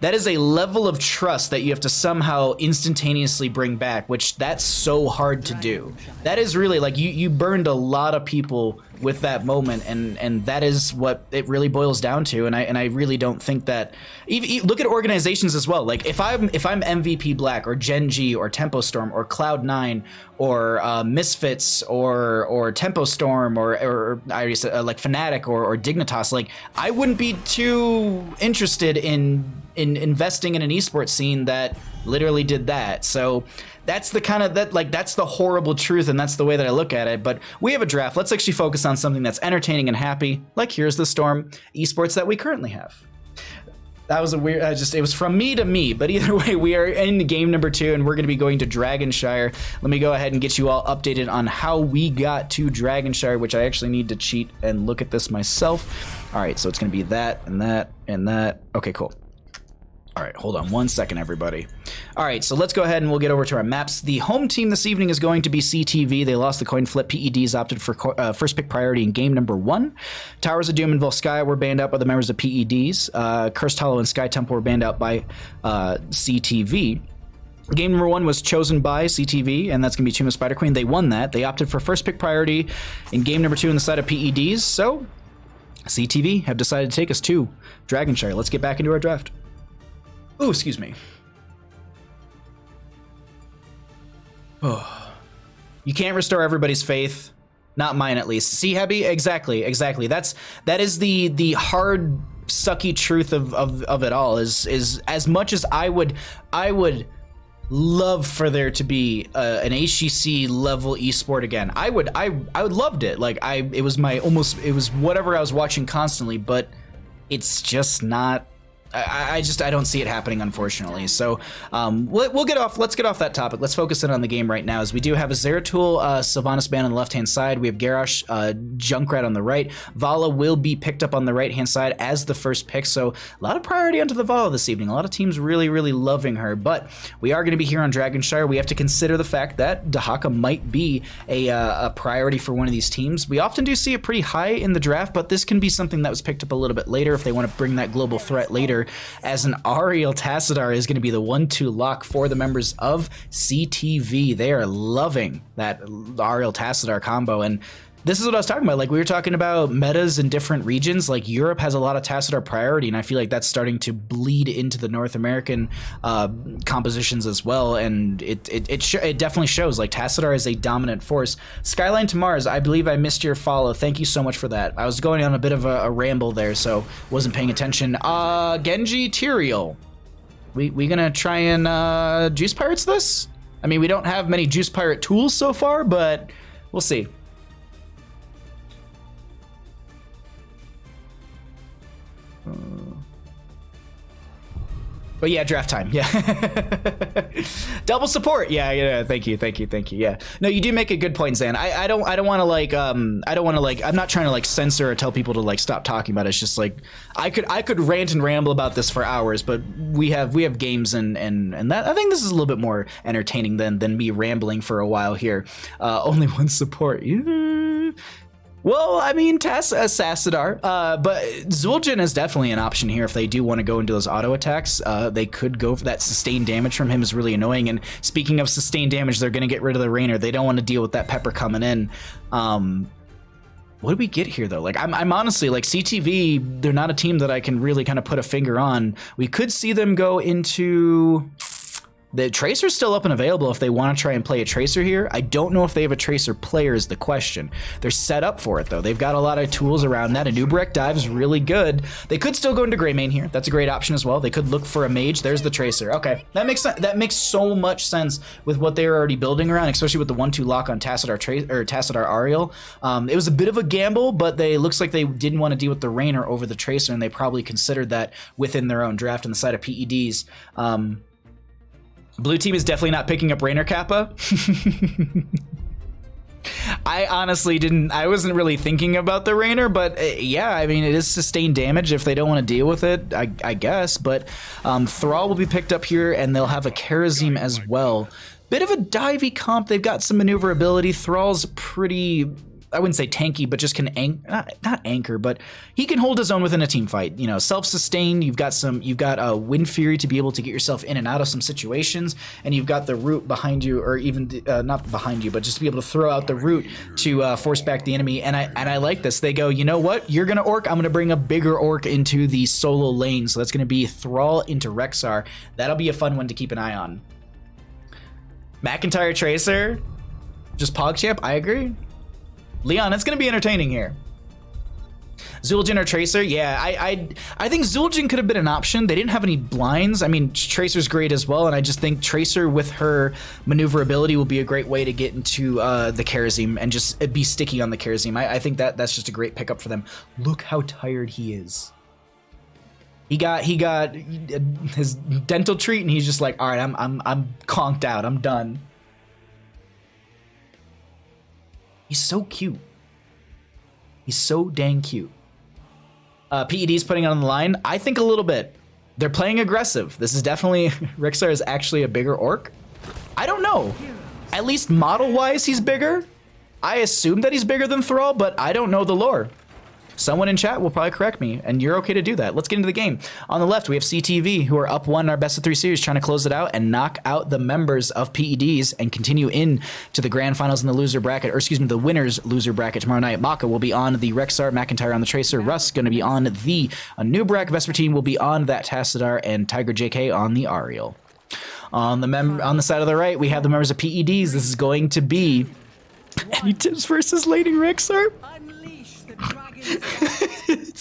a level of trust that you have to somehow instantaneously bring back, which that's so hard to do. That is really, like, you burned a lot of people with that moment, and that is what it really boils down to. And I really don't think that, even look at organizations as well. Like, if I'm MVP Black or Gen G or Tempo Storm or Cloud9 or Misfits or Tempo Storm or I already said, like Fnatic or Dignitas, like, I wouldn't be too interested in investing in an esports scene that literally did that. So that's the kind of that's the horrible truth, and that's the way that I look at it. But we have a draft. Let's actually focus on something that's entertaining and happy, like Here's the Storm esports that we currently have. That was a weird, it was from me to me, but either way, we are in game number 2, and we're going to be going to Dragonshire. Let me go ahead and get you all updated on how we got to Dragonshire, which I actually need to cheat and look at this myself. All right, so it's going to be that and that and that. Okay, cool. All right, hold on one second, everybody. All right, so let's go ahead and we'll get over to our maps. The home team this evening is going to be CTV. They lost the coin flip. PEDs opted for first pick priority in game number 1. Towers of Doom and Volskaya were banned out by the members of PEDs. Cursed Hollow and Sky Temple were banned out by CTV. Game number 1 was chosen by CTV, and that's going to be Tomb of Spider Queen. They won that. They opted for first pick priority in game number 2 on the side of PEDs. So CTV have decided to take us to Dragonshire. Let's get back into our draft. Oh, excuse me. Oh. You can't restore everybody's faith. Not mine, at least. See, Hebby? Exactly. That is the hard, sucky truth of it all. Is as much as I would love for there to be an HGC level esport again. I would loved it. Like, it was whatever I was watching constantly, but it's just not I don't see it happening, unfortunately. So we'll get off. Let's get off that topic. Let's focus in on the game right now. As we do have a Zeratul, Sylvanas Ban on the left hand side. We have Garrosh, Junkrat on the right. Vala will be picked up on the right hand side as the first pick. So a lot of priority onto the Vala this evening. A lot of teams really loving her. But we are going to be here on Dragonshire. We have to consider the fact that Dahaka might be a priority for one of these teams. We often do see it pretty high in the draft, but this can be something that was picked up a little bit later if they want to bring that global threat later, as an Ariel Tassadar is going to be the 1-2 lock for the members of CTV. They are loving that Ariel Tassadar combo, and this is what I was talking about. Like, we were talking about metas in different regions. Like, Europe has a lot of Tassadar priority, and I feel like that's starting to bleed into the North American compositions as well. And it definitely shows. Like, Tassadar is a dominant force. Skyline to Mars, I believe I missed your follow. Thank you so much for that. I was going on a bit of a ramble there, so wasn't paying attention. Genji Tyrael. We gonna try and Juice Pirates this? I mean, we don't have many Juice Pirate tools so far, but we'll see. But yeah, draft time. Yeah. Double support. Yeah. Thank you. Yeah. No, you do make a good point, Zan. I don't want to like, I'm not trying to like censor or tell people to like stop talking about it. It's just like, I could rant and ramble about this for hours, but we have games and that, I think this is a little bit more entertaining than me rambling for a while here. Only one support. Well, I mean, Tassadar, but Zul'jin is definitely an option here if they do want to go into those auto attacks. They could go for that sustained damage from him is really annoying. And speaking of sustained damage, they're going to get rid of the Rainer. They don't want to deal with that Pepper coming in. What do we get here, though? Like, I'm honestly, like, CTV, they're not a team that I can really kind of put a finger on. We could see them go into... The Tracer's still up and available if they want to try and play a Tracer here. I don't know if they have a Tracer player is the question. They're set up for it, though. They've got a lot of tools around that. A Nubarek dive is really good. They could still go into Greymane here. That's a great option as well. They could look for a Mage. There's the Tracer. Okay, that makes sense. That makes so much sense with what they were already building around, especially with the 1-2 lock on Tassadar Ariel. It was a bit of a gamble, but looks like they didn't want to deal with the Rainer over the Tracer, and they probably considered that within their own draft on the side of PEDs. Blue team is definitely not picking up Rainer Kappa. I honestly I wasn't really thinking about the Rainer, but yeah, I mean, it is sustained damage if they don't want to deal with it, I guess. But Thrall will be picked up here, and they'll have a Karazim as well. Bit of a divey comp. They've got some maneuverability. Thrall's pretty... I wouldn't say tanky, but just can not anchor, but he can hold his own within a team fight. You know, self-sustained. You've got Wind Fury to be able to get yourself in and out of some situations, and you've got the root behind you, or even not behind you, but just to be able to throw out the root to force back the enemy. And I like this. They go, you know what? You're gonna orc. I'm gonna bring a bigger orc into the solo lane. So that's gonna be Thrall into Rexxar. That'll be a fun one to keep an eye on. McIntyre Tracer, just PogChamp. I agree. Leon, it's going to be entertaining here. Zul'jin or Tracer? Yeah, I think Zul'jin could have been an option. They didn't have any blinds. I mean, Tracer's great as well, and I just think Tracer with her maneuverability will be a great way to get into the Karazim and just be sticky on the Karazim. I think that's just a great pickup for them. Look how tired he is. He got his dental treat, and he's just like, all right, I'm conked out. I'm done. He's so cute. He's so dang cute. PED's putting it on the line. I think a little bit. They're playing aggressive. This is definitely... Rexxar is actually a bigger orc. I don't know. At least model-wise, he's bigger. I assume that he's bigger than Thrall, but I don't know the lore. Someone in chat will probably correct me, and you're okay to do that. Let's get into the game. On the left, we have CTV, who are up 1 in our best of 3 series, trying to close it out and knock out the members of PEDs and continue in to the grand finals in the loser bracket, or excuse me, the winners loser bracket tomorrow night. Maka will be on the Rexxar, McIntyre on the Tracer, Russ going to be on the Nubarek, Vesper team will be on that Tassadar, and Tiger JK on the Ariel. On the side of the right, we have the members of PEDs. This is going to be any tips versus laning Rexxar?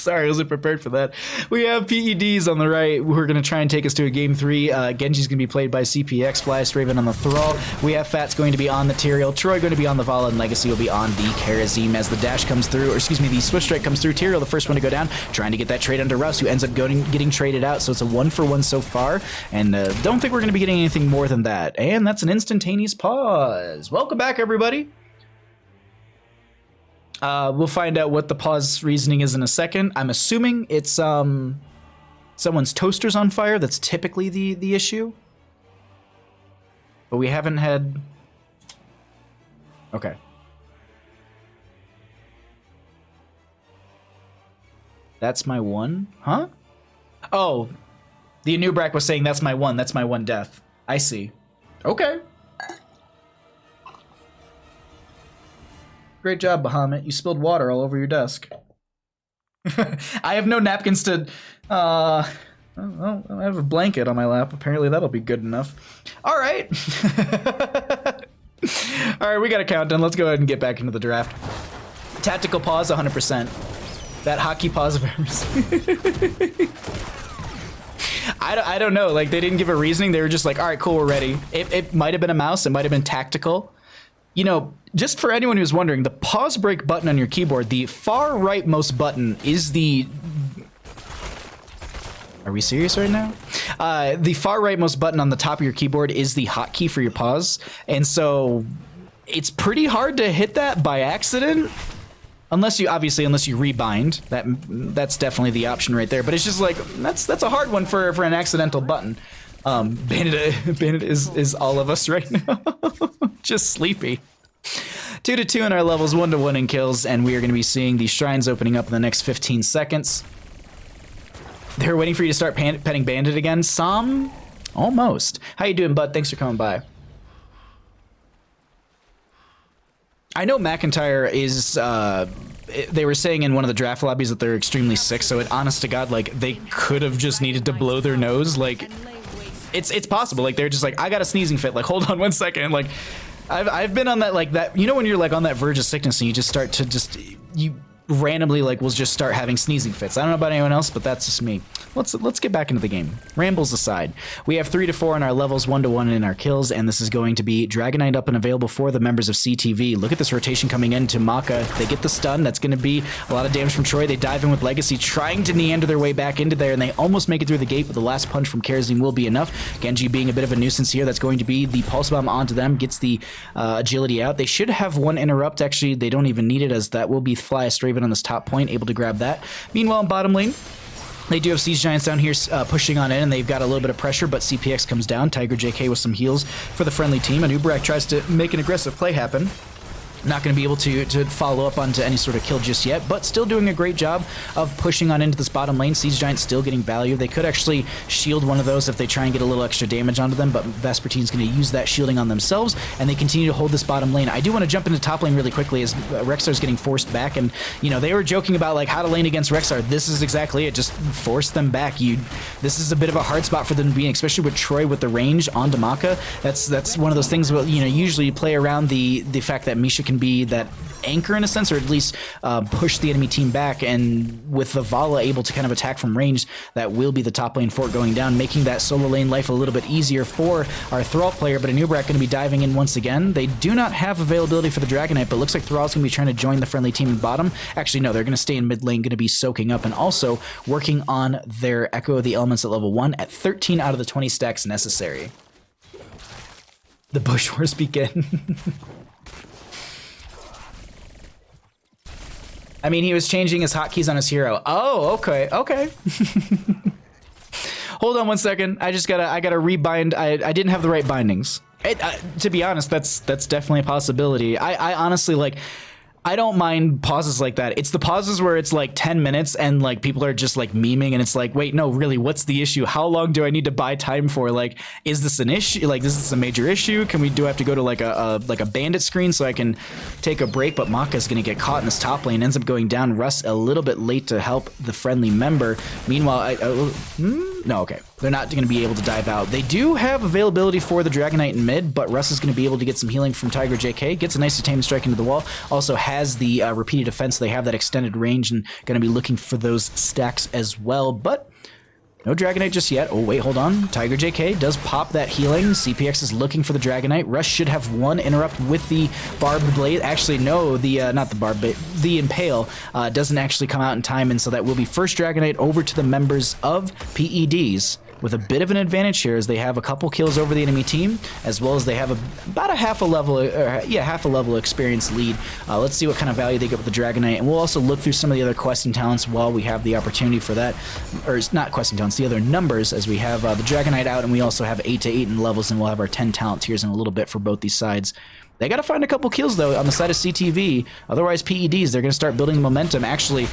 Sorry, I wasn't prepared for that. We have PEDs on the right who are going to try and take us to a game 3. Genji's going to be played by CPX, Flyest Raven on the Thrall. We have Fat's going to be on the Tyrael, Troy going to be on the Vala, and Legacy will be on the Karazim as the dash comes through, or excuse me, the Swift Strike comes through. Tyrael, the first one to go down, trying to get that trade onto Russ, who ends up getting traded out, so it's a 1-for-1 so far, and don't think we're going to be getting anything more than that. And that's an instantaneous pause. Welcome back, everybody. We'll find out what the pause reasoning is in a second. I'm assuming it's someone's toaster's on fire. That's typically the issue. But we haven't had... Okay. That's my one? Huh? Oh, the Anubrak was saying that's my one. That's my one death. I see. Okay. Great job, Bahamut. You spilled water all over your desk. I have no napkins to... I have a blanket on my lap. Apparently that'll be good enough. All right. All right, we got a countdown. Let's go ahead and get back into the draft. Tactical pause, 100%. That hockey pause of ever seen. I don't know. Like, they didn't give a reasoning. They were just like, all right, cool, we're ready. It might have been a mouse. It might have been tactical. You know, just for anyone who's wondering, the pause break button on your keyboard, the far rightmost button is the... Are we serious right now? The far rightmost button on the top of your keyboard is the hotkey for your pause. And so it's pretty hard to hit that by accident. Unless you rebind. That's definitely the option right there. But it's just like, that's a hard one for an accidental button. Bandit is all of us right now. Just sleepy. 2-2 in our levels, 1-1 in kills, and we are going to be seeing the shrines opening up in the next 15 seconds. They're waiting for you to start petting Bandit again. Some? Almost. How you doing, bud? Thanks for coming by. I know McIntyre is, they were saying in one of the draft lobbies that they're extremely sick, so honest to God, like, they could have just needed to blow their nose, like... It's possible. Like, they're just like, I got a sneezing fit. Like, hold on one second. Like, I've been on that, like, that, you know, when you're like on that verge of sickness and you just start to you randomly like will just start having sneezing fits. I don't know about anyone else, but that's just me. Let's get back into the game. Rambles aside, we have 3-4 in our levels, 1-1 in our kills, and this is going to be Dragonite up and available for the members of CTV. Look at this rotation coming into Maka. They get the stun. That's going to be a lot of damage from Troy. They dive in with Legacy, trying to neander their way back into there, and they almost make it through the gate, but the last punch from Karazim will be enough. Genji being a bit of a nuisance here. That's going to be the Pulse Bomb onto them, gets the agility out. They should have one interrupt. Actually, they don't even need it, as that will be Flyest Raven on this top point, able to grab that. Meanwhile, in bottom lane, they do have Siege Giants down here pushing on in, and they've got a little bit of pressure, but CPX comes down. Tiger JK with some heals for the friendly team, and Ubrak tries to make an aggressive play happen. Not going to be able to follow up onto any sort of kill just yet, but still doing a great job of pushing on into this bottom lane. Siege Giant still getting value. They could actually shield one of those if they try and get a little extra damage onto them, but Vespertine's going to use that shielding on themselves, and they continue to hold this bottom lane. I do want to jump into top lane really quickly as Rexar's getting forced back, and you know, they were joking about like how to lane against Rexar. This is exactly it. Just force them back. This is a bit of a hard spot for them to be in, especially with Troy with the range on Damaka. That's one of those things where, you know, usually you play around the fact that Misha can be that anchor in a sense, or at least push the enemy team back, and with the Vala able to kind of attack from range, that will be the top lane fort going down, making that solo lane life a little bit easier for our Thrall player. But Anubrak going to be diving in once again. They do not have availability for the Dragonite, but looks like Thrall's going to be trying to join the friendly team in bottom. Actually, no, they're going to stay in mid lane, going to be soaking up, and also working on their Echo of the Elements at level 1 at 13 out of the 20 stacks necessary. The Bush Wars begin. I mean, he was changing his hotkeys on his hero. Oh, okay, okay. Hold on one second. I gotta rebind. I didn't have the right bindings. To be honest, that's definitely a possibility. I honestly, like, I don't mind pauses like that. It's the pauses where it's like 10 minutes and like people are just like memeing, and it's like, wait, no, really, what's the issue? How long do I need to buy time for? Like, is this an issue? Like, is this a major issue? Do I have to go to like a bandit screen so I can take a break? But Maka's gonna get caught in this top lane, ends up going down. Russ a little bit late to help the friendly member. Meanwhile, No, okay. They're not going to be able to dive out. They do have availability for the Dragon Knight in mid, but Russ is going to be able to get some healing from Tiger JK. Gets a nice detainment strike into the wall. Also has the repeated defense. So they have that extended range and going to be looking for those stacks as well. But no Dragon Knight just yet. Oh, wait, hold on. Tiger JK does pop that healing. CPX is looking for the Dragon Knight. Rush should have one interrupt with the Barbed Blade. Actually, no, not the Barbed Blade. The Impale doesn't actually come out in time, and so that will be first Dragon Knight over to the members of PEDs, with a bit of an advantage here as they have a couple kills over the enemy team, as well as they have about half a level experience lead. Let's see what kind of value they get with the Dragon Knight, and we'll also look through some of the other questing talents while we have the opportunity for that. Or it's not questing talents, the other numbers, as we have the Dragon Knight out, and we also have 8 to 8 in levels, and we'll have our 10 talent tiers in a little bit for both these sides. They got to find a couple kills, though, on the side of CTV. Otherwise, PEDs, they're going to start building momentum. Actually,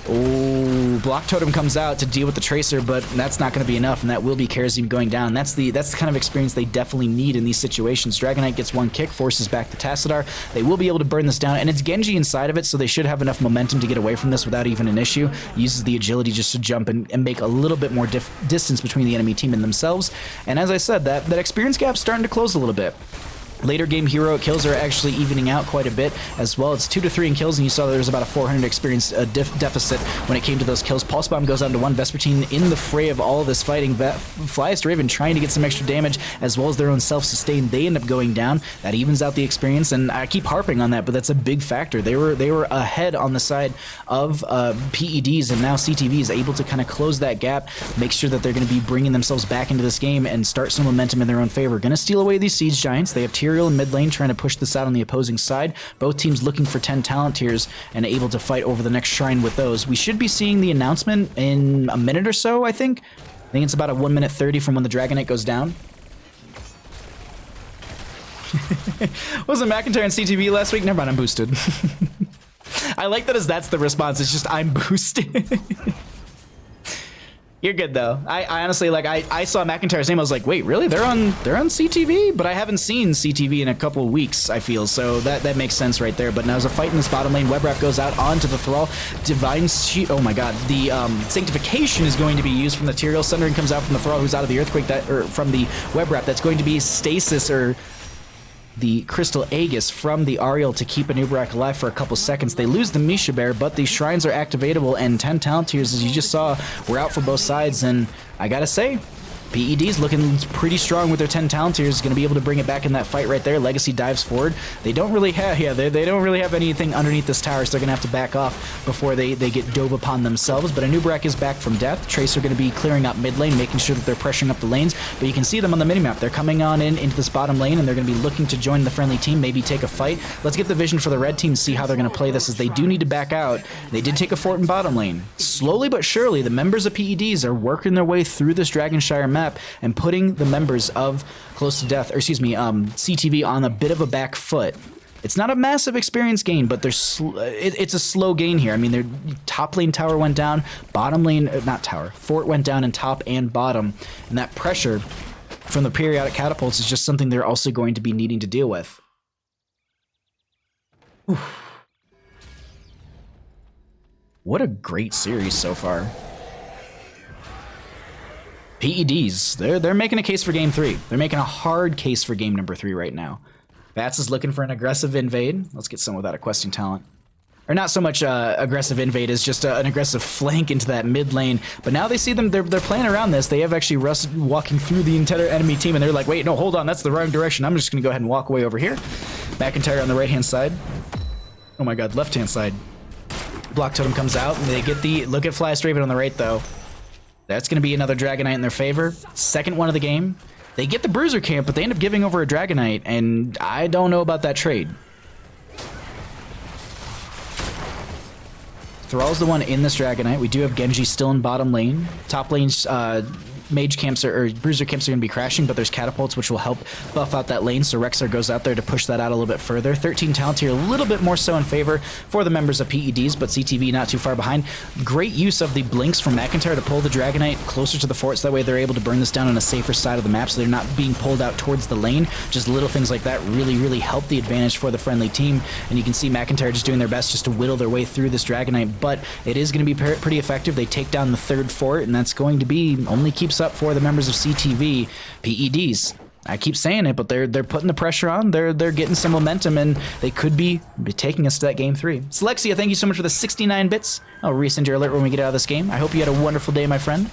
oh, Block Totem comes out to deal with the Tracer, but that's not going to be enough, and that will be Kerosene going down. That's the kind of experience they definitely need in these situations. Dragon Knight gets one kick, forces back the Tassadar. They will be able to burn this down, and it's Genji inside of it, so they should have enough momentum to get away from this without even an issue. Uses the agility just to jump and make a little bit more distance between the enemy team and themselves. And as I said, that experience gap's starting to close a little bit. Later game heroic kills are actually evening out quite a bit as well. It's 2 to 3 in kills, and you saw there was about a 400 experience deficit when it came to those kills. Pulse Bomb goes down to 1. Vespertine in the fray of all of this fighting. Flyest Raven trying to get some extra damage as well as their own self-sustain. They end up going down. That evens out the experience, and I keep harping on that, but that's a big factor. They were ahead on the side of PEDs, and now CTV is able to kind of close that gap, make sure that they're going to be bringing themselves back into this game and start some momentum in their own favor. Going to steal away these Siege Giants. They have tier in mid lane trying to push this out on the opposing side. Both teams looking for 10 talent tiers and able to fight over the next shrine with those. We should be seeing the announcement in a minute or so, I think. I think it's about a 1 minute 30 from when the Dragon Knight goes down. Wasn't McIntyre and CTV last week? Never mind, I'm boosted. I like that as that's the response. It's just, I'm boosted. You're good though. I honestly, like, I saw McIntyre's name. I was like, wait, really? They're on CTV? But I haven't seen CTV in a couple of weeks, I feel. So that makes sense right there. But now there's a fight in this bottom lane. Web Wrap goes out onto the Thrall. Divine Shield. Oh my god. The Sanctification is going to be used from the Tyrael. Sundering comes out from the Thrall, who's out of the Earthquake, or from the Web Wrap. That's going to be Stasis, or the Crystal Aegis from the Ariel to keep Anubarak alive for a couple seconds. They lose the Misha Bear, but the shrines are activatable, and 10 talent tiers, as you just saw, were out for both sides, and I gotta say, PED's looking pretty strong with their 10 talent tiers. Going to be able to bring it back in that fight right there. Legacy dives forward. They don't really have, they don't really have anything underneath this tower, so they're going to have to back off before they get dove upon themselves. But Anubarak is back from death. Tracer going to be clearing up mid lane, making sure that they're pressuring up the lanes. But you can see them on the minimap. They're coming on into this bottom lane, and they're going to be looking to join the friendly team, maybe take a fight. Let's get the vision for the red team to see how they're going to play this, as they do need to back out. They did take a fort in bottom lane. Slowly but surely, the members of PEDs are working their way through this Dragonshire map and putting the members of Close to Death, or excuse me, CTV on a bit of a back foot. It's not a massive experience gain, but there's it's a slow gain here. I mean, their top lane tower went down, bottom lane, not tower, fort went down in top and bottom, and that pressure from the periodic catapults is just something they're also going to be needing to deal with. Oof. What a great series so far. PEDs, they're making a case for game 3. They're making a hard case for game number 3 right now. Bats is looking for an aggressive invade. Let's get some without a questing talent. Or not so much aggressive invade as just an aggressive flank into that mid lane. But now they see them, they're playing around this. They have actually Russ walking through the entire enemy team, and they're like, wait, no, hold on, that's the wrong direction. I'm just gonna go ahead and walk away over here. McIntyre on the right-hand side. Oh my god, left-hand side. Block Totem comes out, and they get the, look at Flyest Raven on the right though. That's going to be another Dragon Knight in their favor. Second one of the game. They get the Bruiser camp, but they end up giving over a Dragon Knight, and I don't know about that trade. Thrall's the one in this Dragon Knight. We do have Genji still in bottom lane. Top lane's mage camps or bruiser camps are going to be crashing, but there's catapults which will help buff out that lane, so Rexar goes out there to push that out a little bit further. 13 talent here, a little bit more so in favor for the members of PEDs, but CTV not too far behind. Great use of the blinks from McIntyre to pull the Dragon Knight closer to the fort, so that way they're able to burn this down on a safer side of the map, so they're not being pulled out towards the lane. Just little things like that really help the advantage for the friendly team, and you can see McIntyre just doing their best just to whittle their way through this Dragon Knight, but it is going to be pretty effective. They take down the third fort, and that's going to be only keep up for the members of CTV. PEDs. I keep saying it, but they're putting the pressure on. They're getting some momentum, and they could be taking us to that game 3. Selexia, thank you so much for the 69 bits. I'll resend your alert when we get out of this game. I hope you had a wonderful day, my friend.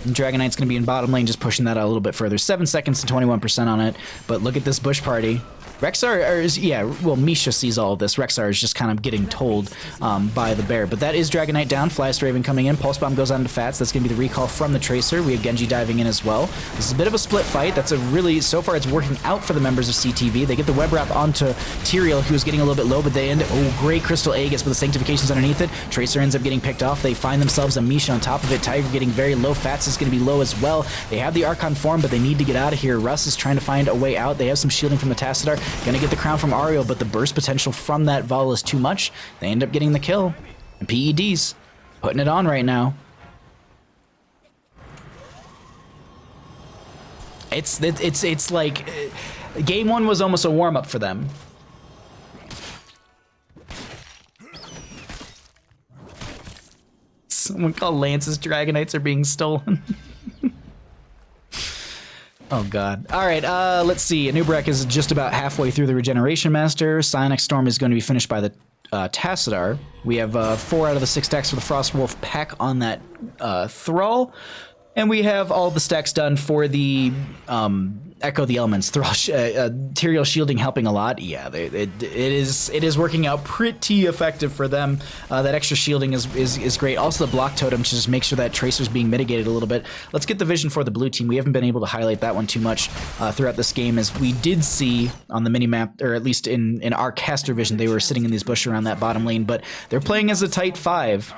And Dragon Knight's going to be in bottom lane, just pushing that out a little bit further. 7 seconds to 21% on it, but look at this bush party. Rexxar is, yeah, well, Misha sees all of this. Rexxar is just kind of getting told by the bear. But that is Dragon Knight down. Flyest Raven coming in. Pulse Bomb goes on to Fats. That's going to be the recall from the Tracer. We have Genji diving in as well. This is a bit of a split fight. That's a really, so far it's working out for the members of CTV. They get the web wrap onto Tyrael, who was getting a little bit low, but they end, oh, great Crystal Aegis, but the Sanctification's underneath it. Tracer ends up getting picked off. They find themselves a Misha on top of it. Tiger getting very low. Fats is going to be low as well. They have the Archon form, but they need to get out of here. Russ is trying to find a way out. They have some shielding from the Tassadar. Going to get the crown from Ariel, but the burst potential from that Vol is too much. They end up getting the kill. And PEDs putting it on right now. It's like game 1 was almost a warm-up for them. Someone called Lance's Dragon Knights are being stolen. Oh god. Alright, let's see. Anubarak is just about halfway through the Regeneration Master. Psionic Storm is going to be finished by the Tassadar. We have 4 out of the 6 stacks for the Frostwolf pack on that Thrall. And we have all the stacks done for the Echo the Elements. Thrall, Tyrael shielding helping a lot. Yeah, it is working out pretty effective for them. That extra shielding is great. Also the block totem to just make sure that Tracer's being mitigated a little bit. Let's get the vision for the blue team. We haven't been able to highlight that one too much throughout this game, as we did see on the minimap, or at least in our caster vision, they were sitting in these bushes around that bottom lane, but they're playing as a tight 5.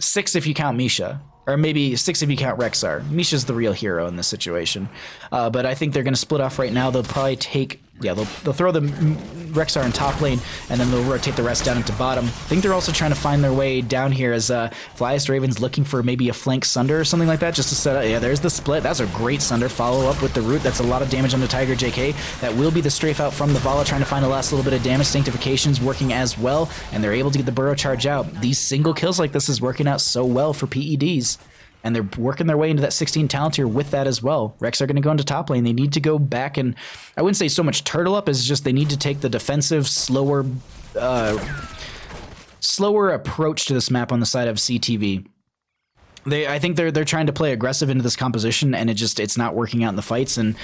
6 if you count Misha. Or maybe 6 if you count Rexxar. Misha's the real hero in this situation. But I think they're going to split off right now. They'll probably take... Yeah, they'll throw the Rexxar in top lane, and then they'll rotate the rest down into bottom. I think they're also trying to find their way down here as Flyest Raven's looking for maybe a flank Sunder or something like that, just to set up... Yeah, there's the split. That's a great Sunder. Follow up with the root. That's a lot of damage on the Tiger JK. That will be the strafe out from the Vala, trying to find a last little bit of damage. Sanctification's working as well, and they're able to get the burrow charge out. These single kills like this is working out so well for PEDs. And they're working their way into that 16 talent tier with that as well. Rex are going to go into top lane. They need to go back and, I wouldn't say so much turtle up, as just they need to take the defensive, slower approach to this map on the side of CTV. I think they're trying to play aggressive into this composition, and it's not working out in the fights. And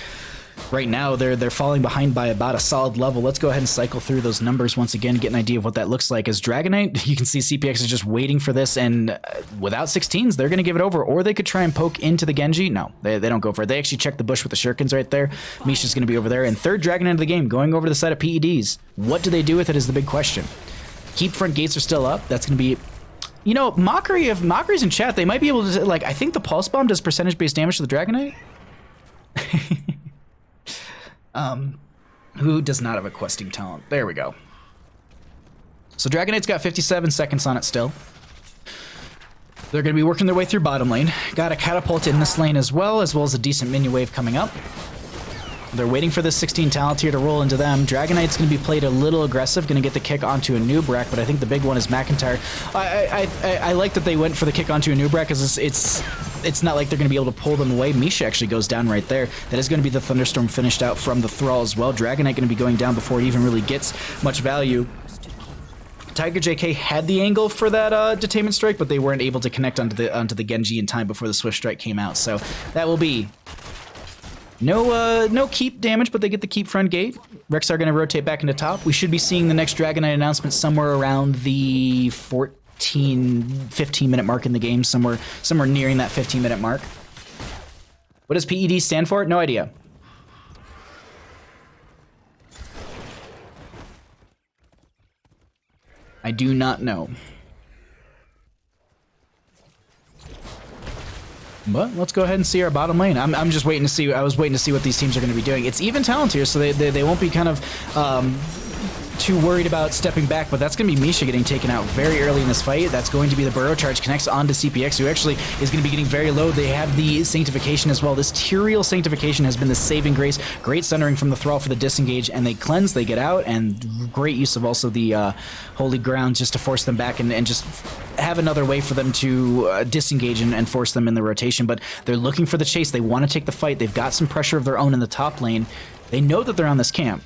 right now they're falling behind by about a solid level. Let's go ahead and cycle through those numbers once again, get an idea of what that looks like. As Dragon Knight, you can see CPX is just waiting for this, and without 16s, they're going to give it over, or they could try and poke into the Genji. No, they don't go for it. They actually check the bush with the Shurikens right there. Misha's going to be over there, and third Dragon Knight of the game, going over to the side of PEDs. What do they do with it is the big question. Keep front gates are still up. That's going to be... You know, if Mockery's in chat, they might be able to, like, I think the Pulse Bomb does percentage-based damage to the Dragon Knight. Who does not have a questing talent? There we go. So Dragon Knight's got 57 seconds on it still. They're going to be working their way through bottom lane. Got a catapult in this lane as well as a decent minion wave coming up. They're waiting for this 16 talent here to roll into them. Dragon Knight's going to be played a little aggressive, going to get the kick onto a Nubrak, but I think the big one is McIntyre. I like that they went for the kick onto a Nubrak, because it's not like they're going to be able to pull them away. Misha actually goes down right there. That is going to be the Thunderstorm finished out from the Thrall as well. Dragon Knight going to be going down before it even really gets much value. Tiger JK had the angle for that Detainment Strike, but they weren't able to connect onto the Genji in time before the Swift Strike came out. So that will be... No keep damage, but they get the keep front gate. Rex are going to rotate back into top. We should be seeing the next Dragon Knight announcement somewhere around the 15 minute mark in the game, somewhere nearing that 15-minute mark. What does PED stand for? No idea. I do not know. But let's go ahead and see our bottom lane. I'm just waiting to see. I was waiting to see what these teams are going to be doing. It's even talent here, so they won't be kind of too worried about stepping back. But that's going to be Misha getting taken out very early in this fight. That's going to be the burrow charge, connects onto CPX, who actually is going to be getting very low. They have the Sanctification as well. This Tyrael Sanctification has been the saving grace. Great sundering from the Thrall for the disengage, and they cleanse, they get out, and great use of also the Holy Ground just to force them back and just have another way for them to disengage and force them in the rotation, but they're looking for the chase. They want to take the fight. They've got some pressure of their own in the top lane. They know that they're on this camp.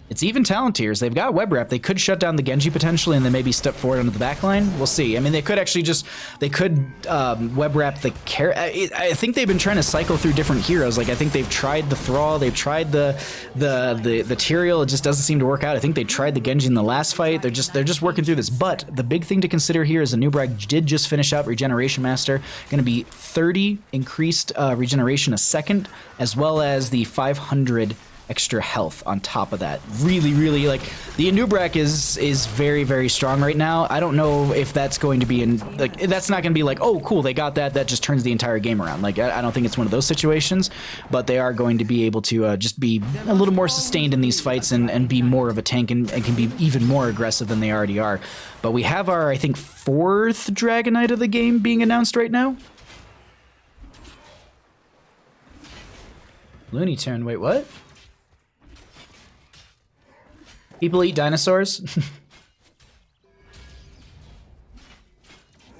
It's even talent tiers. They've got web wrap. They could shut down the Genji potentially and then maybe step forward onto the back line. We'll see. I mean, they could actually just, they could web wrap the I think they've been trying to cycle through different heroes. Like, I think they've tried the Thrall, they've tried the Tyrael. It just doesn't seem to work out. I think they tried the Genji in the last fight. They're just working through this. But the big thing to consider here is Anubrak did just finish out Regeneration Master. Going to be 30 increased regeneration a second, as well as the 500 extra health on top of that. Really, like, the Anubrak is very, very strong right now. I don't know if that's going to be like, that's not going to be like, oh, cool, they got that. That just turns the entire game around. Like, I don't think it's one of those situations, but they are going to be able to just be a little more sustained in these fights and be more of a tank and can be even more aggressive than they already are. But we have our, I think, 4th Dragonite of the game being announced right now. Looney Tune, wait, what? People eat dinosaurs?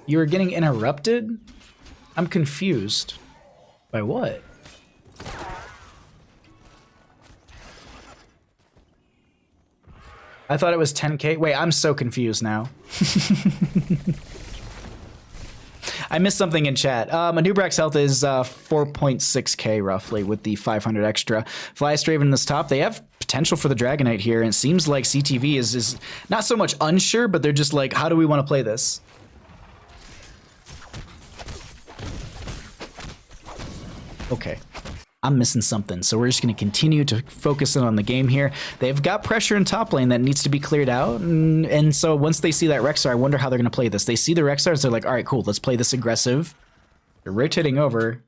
You were getting interrupted? I'm confused. By what? I thought it was 10K. Wait, I'm so confused now. I missed something in chat. Anubrak's health is 4.6k roughly with the 500 extra. Flystraven in this top, they have potential for the Dragonite here, and it seems like CTV is not so much unsure, but they're just like, how do we want to play this? Okay. I'm missing something, so we're just going to continue to focus in on the game here. They've got pressure in top lane that needs to be cleared out, and so once they see that Rexar, I wonder how they're going to play this. They see the Rexars, they're like, all right, cool, let's play this aggressive. They're rotating over.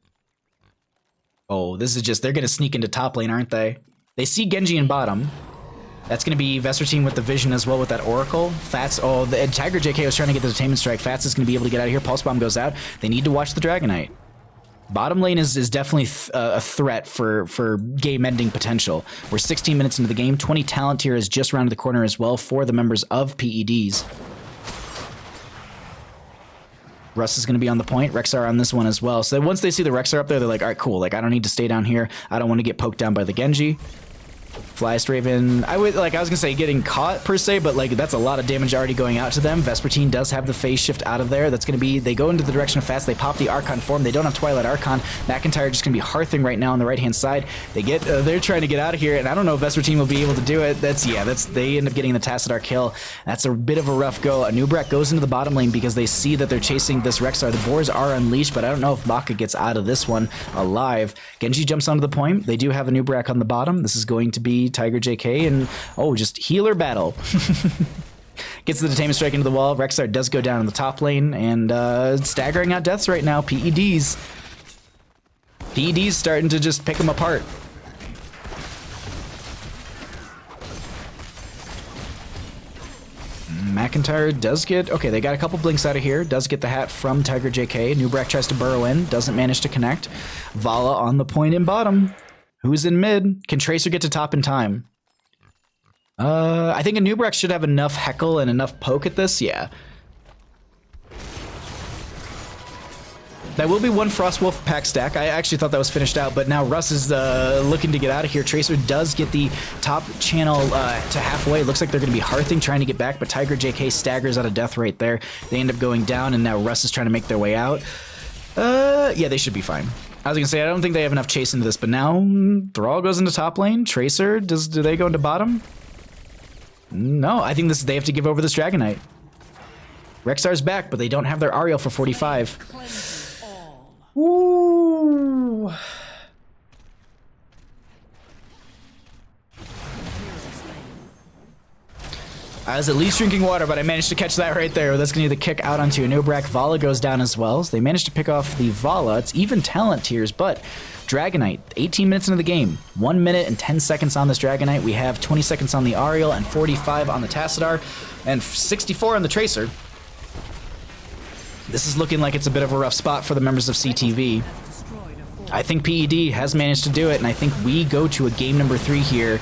Oh, this is just, they're going to sneak into top lane, aren't they? They see Genji in bottom. That's going to be Vespertine with the vision as well with that Oracle. Fats, oh, the Tiger JK was trying to get the Detainment Strike. Fats is going to be able to get out of here. Pulse Bomb goes out. They need to watch the Dragonite. Bottom lane is definitely a threat for game ending potential. We're 16 minutes into the game. 20 talent tier is just rounded the corner as well for the members of PEDs. Russ is going to be on the point. Rexar on this one as well. So once they see the Rexar up there, they're like, all right, cool. Like, I don't need to stay down here. I don't want to get poked down by the Genji. Flystraven, I was gonna say getting caught per se, but like that's a lot of damage already going out to them. Vespertine does have the phase shift out of there. That's gonna be, they go into the direction of Fast, they pop the Archon form, they don't have Twilight Archon. McIntyre just gonna be hearthing right now on the right hand side. They get, they're trying to get out of here, and I don't know if Vespertine will be able to do it. They end up getting the Tassadar kill. That's a bit of a rough go. Anubrak goes into the bottom lane because they see that they're chasing this Rexar. The boars are unleashed, but I don't know if Baka gets out of this one alive. Genji jumps onto the point. They do have Anubrak on the bottom. This is going to be Tiger JK, and oh, just healer battle. Gets the Detainment Strike into the wall. Rexar does go down in the top lane, and staggering out deaths right now. PEDs starting to just pick them apart. McIntyre does get, okay, they got a couple blinks out of here, does get the hat from Tiger JK. Nubrak tries to burrow in, doesn't manage to connect. Vala on the point in bottom. Who's in mid? Can Tracer get to top in time? I think Anubrak should have enough heckle and enough poke at this, yeah. That will be one Frostwolf pack stack. I actually thought that was finished out, but now Russ is looking to get out of here. Tracer does get the top channel to halfway. Looks like they're going to be hearthing, trying to get back, but Tiger JK staggers out of death right there. They end up going down, and now Russ is trying to make their way out. Yeah, they should be fine. I was going to say, I don't think they have enough chase into this, but now Thrall goes into top lane. Tracer, do they go into bottom? No, I think they have to give over this Dragonite. Rexar's back, but they don't have their Ariel for 45. Ooh. I was at least drinking water, but I managed to catch that right there. That's going to be the kick out onto Anubrak. Vala goes down as well. So they managed to pick off the Vala. It's even talent tiers, but Dragonite, 18 minutes into the game. 1 minute and 10 seconds on this Dragonite. We have 20 seconds on the Ariel and 45 on the Tassadar and 64 on the Tracer. This is looking like it's a bit of a rough spot for the members of CTV. I think PED has managed to do it, and I think we go to a game number 3 here.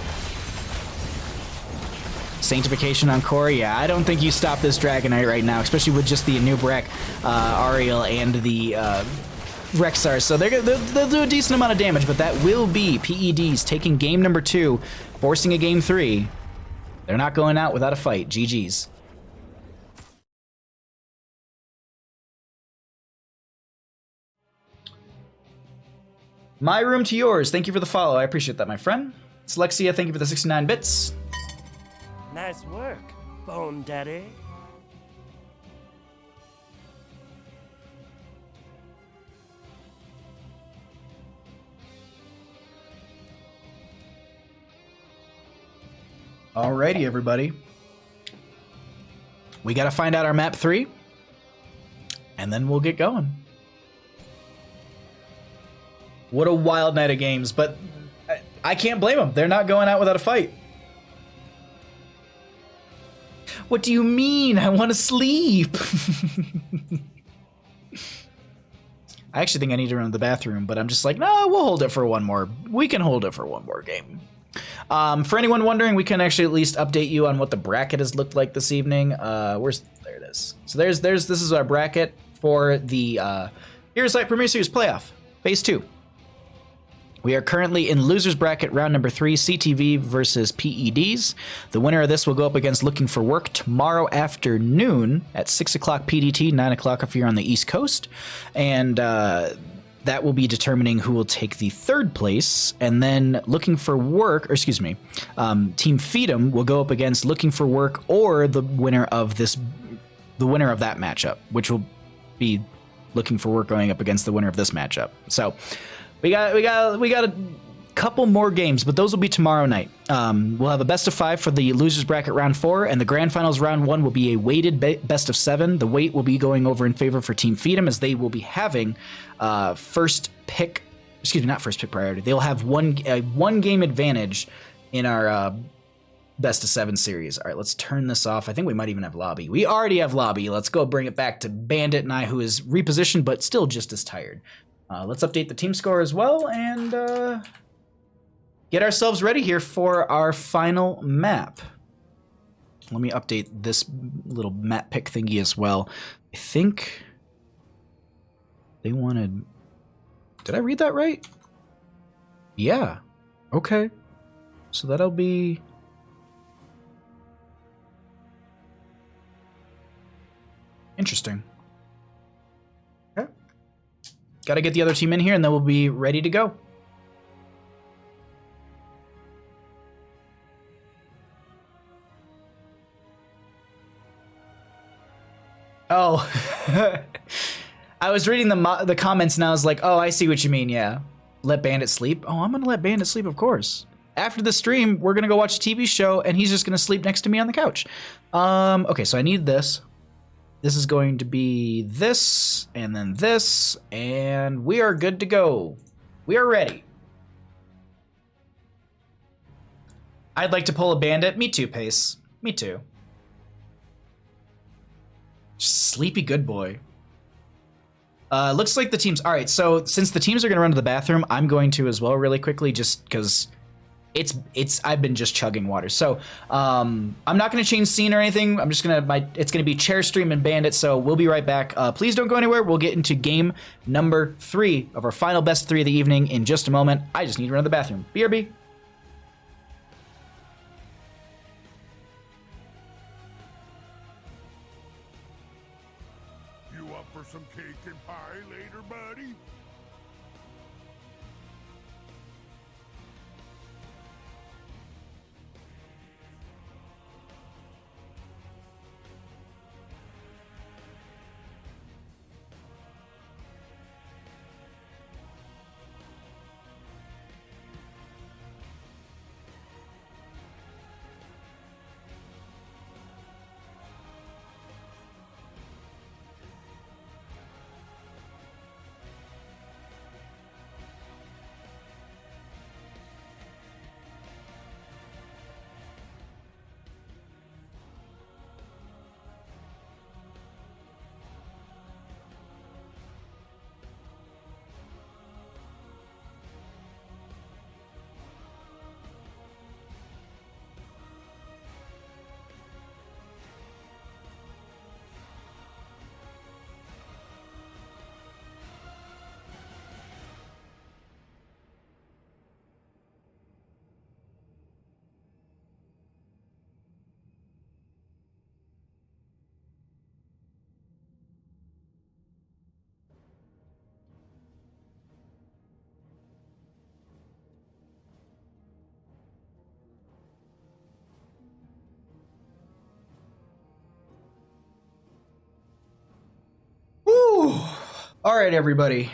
Sanctification on core. Yeah, I don't think you stop this Dragonite right now, especially with just the Anubrek, Ariel, and the Rexar. So they'll do a decent amount of damage, but that will be PEDs taking game number 2, forcing a game 3. They're not going out without a fight. GG's. My room to yours. Thank you for the follow. I appreciate that, my friend. Slexia, thank you for the 69 bits. Nice work, Bone Daddy. Alrighty, everybody. We gotta find out our map 3, and then we'll get going. What a wild night of games, but I can't blame them. They're not going out without a fight. What do you mean? I want to sleep. I actually think I need to run to the bathroom, but I'm just like, no, we'll hold it for one more. We can hold it for one more game. For anyone wondering, we can actually at least update you on what the bracket has looked like this evening. There it is. So this is our bracket for the HeroesHype Premier Series Playoff, Phase 2. We are currently in losers bracket round number 3, CTV versus PEDs. The winner of this will go up against Looking for Work tomorrow afternoon at 6 o'clock PDT, 9 o'clock if you're on the East Coast. And that will be determining who will take the 3rd place. And then Looking for Work, or excuse me, Team Feed'em will go up against Looking for Work or the winner of that matchup, which will be Looking for Work going up against the winner of this matchup. So we got a couple more games, but those will be tomorrow night. We'll have a best of 5 for the losers bracket round 4, and the grand finals round 1 will be a weighted best of 7. The weight will be going over in favor for Team Feed'em, as they will be having not first pick priority. They'll have one game advantage in our best of 7 series. All right, let's turn this off. I think we might even have lobby. We already have lobby. Let's go bring it back to Bandit and I, who is repositioned but still just as tired. Let's update the team score as well and get ourselves ready here for our final map. Let me update this little map pick thingy as well. I think they wanted... Did I read that right? Yeah. Okay. So that'll be... interesting. Okay. Got to get the other team in here, and then we'll be ready to go. Oh, I was reading the comments, and I was like, oh, I see what you mean, yeah. Let Bandit sleep? Oh, I'm going to let Bandit sleep, of course. After the stream, we're going to go watch a TV show, and he's just going to sleep next to me on the couch. Okay, so I need this. This is going to be this, and then this, and we are good to go. We are ready. I'd like to pull a Bandit. Me too, Pace. Me too. Just sleepy good boy. Looks like the teams... All right, so since the teams are going to run to the bathroom, I'm going to as well really quickly, just because... I've been just chugging water. So I'm not going to change scene or anything. I'm just going to, it's going to be Chair Stream and Bandit. So we'll be right back. Please don't go anywhere. We'll get into game number 3 of our final best 3 of the evening in just a moment. I just need to run to the bathroom. BRB. You up for some cake and pie later, buddy? All right, everybody.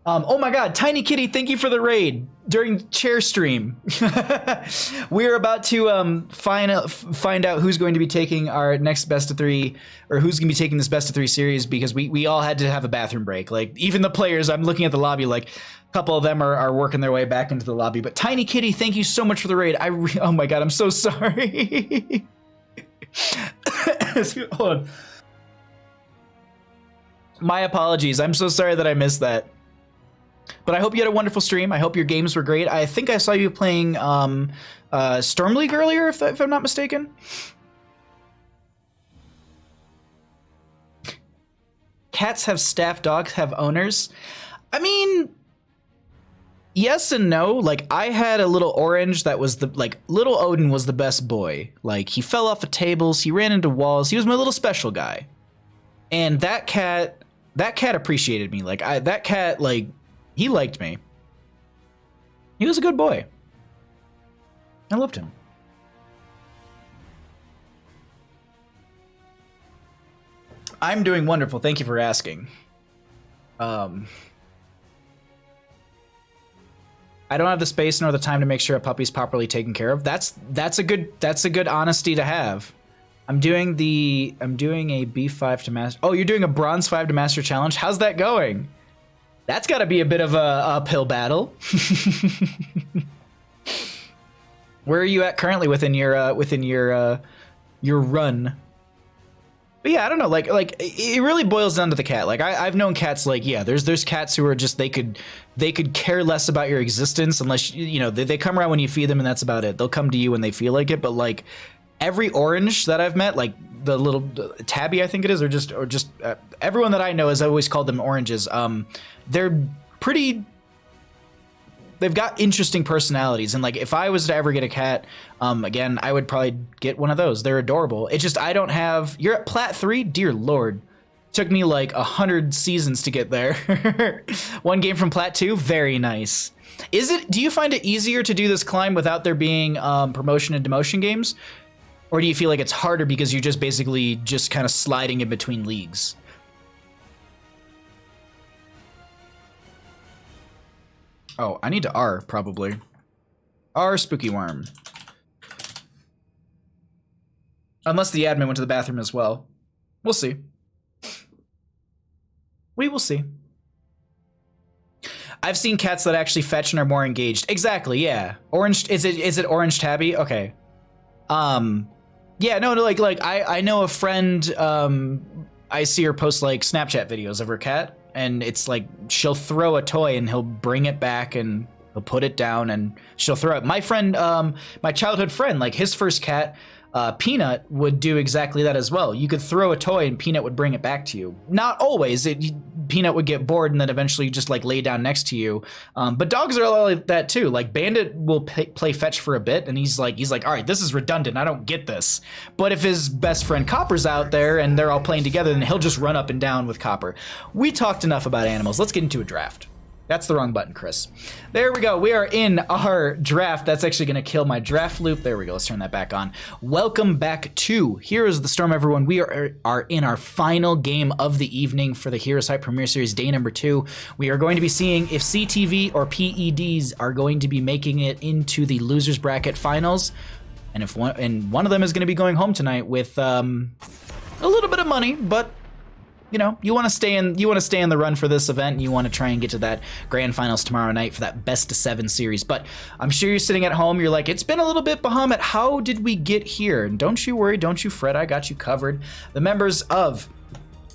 Oh my God, Tiny Kitty, thank you for the raid during chair stream. We're about to find out who's going to be taking our next best of three, or who's going to be taking this best of three series, because we all had to have a bathroom break. Like, even the players, I'm looking at the lobby, like a couple of them are working their way back into the lobby. But Tiny Kitty, thank you so much for the raid. Oh my God, I'm so sorry. Hold on. My apologies. I'm so sorry that I missed that. But I hope you had a wonderful stream. I hope your games were great. I think I saw you playing Storm League earlier, if I'm not mistaken. Cats have staff, dogs have owners. I mean, yes and no. Like, I had a little orange that was little Odin was the best boy. Like, he fell off of tables, he ran into walls, he was my little special guy. And that cat appreciated me. Like, that cat, like, he liked me. He was a good boy. I loved him. I'm doing wonderful. Thank you for asking. I don't have the space nor the time to make sure a puppy's properly taken care of. That's a good honesty to have. I'm doing a B5 to master. Oh, you're doing a bronze 5 to master challenge. How's that going? That's got to be a bit of a uphill battle. Where are you at currently within your run? But yeah, I don't know. Like it really boils down to the cat. Like I've known cats. Like, yeah, there's cats who are just they could care less about your existence unless they come around when you feed them, and that's about it. They'll come to you when they feel like it. But like every orange that I've met, like the little tabby, I think it is, or just everyone that I know has always called them oranges. They're pretty. They've got interesting personalities, and like if I was to ever get a cat, again, I would probably get one of those. They're adorable. It's just I don't have. You're at Plat 3, dear Lord. Took me like 100 seasons to get there. One game from Plat 2, very nice. Do you find it easier to do this climb without there being promotion and demotion games, or do you feel like it's harder because you're just basically just kind of sliding in between leagues? Oh, I need to R, probably. R Spooky Worm. Unless the admin went to the bathroom as well. We'll see. We will see. I've seen cats that actually fetch and are more engaged. Exactly, yeah. Orange, is it Orange Tabby? Okay. Yeah, no, like I know a friend, I see her post like Snapchat videos of her cat. And it's like she'll throw a toy and he'll bring it back and he'll put it down and she'll throw it. My friend, my childhood friend, like his first cat, Peanut, would do exactly that as well. You could throw a toy and Peanut would bring it back to you. Not always. Peanut would get bored and then eventually just like lay down next to you. But dogs are like that too. Like Bandit will play fetch for a bit and he's like, all right, this is redundant. I don't get this. But if his best friend Copper's out there and they're all playing together, then he'll just run up and down with Copper. We talked enough about animals. Let's get into a draft. That's the wrong button, Chris. There we go. We are in our draft. That's actually going to kill my draft loop. There we go. Let's turn that back on. Welcome back to Heroes of the Storm, everyone. We are in our final game of the evening for the HeroesHype Premier Series, day number 2. We are going to be seeing if CTV or PEDs are going to be making it into the losers bracket finals, and if one of them is going to be going home tonight with a little bit of money, but you want to stay in the run for this event, and you want to try and get to that grand finals tomorrow night for that best of 7 series. But I'm sure you're sitting at home, you're like, it's been a little bit Bahamut. How did we get here? And don't you worry, don't you fret, I got you covered. The members of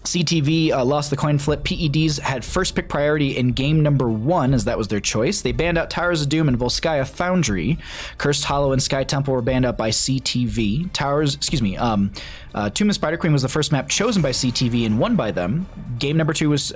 CTV lost the coin flip. PEDs had first pick priority in game number 1, as that was their choice. They banned out Towers of Doom and Volskaya Foundry. Cursed Hollow and Sky Temple were banned out by CTV. Tomb of Spider Queen was the first map chosen by CTV and won by them. Game number 2 was,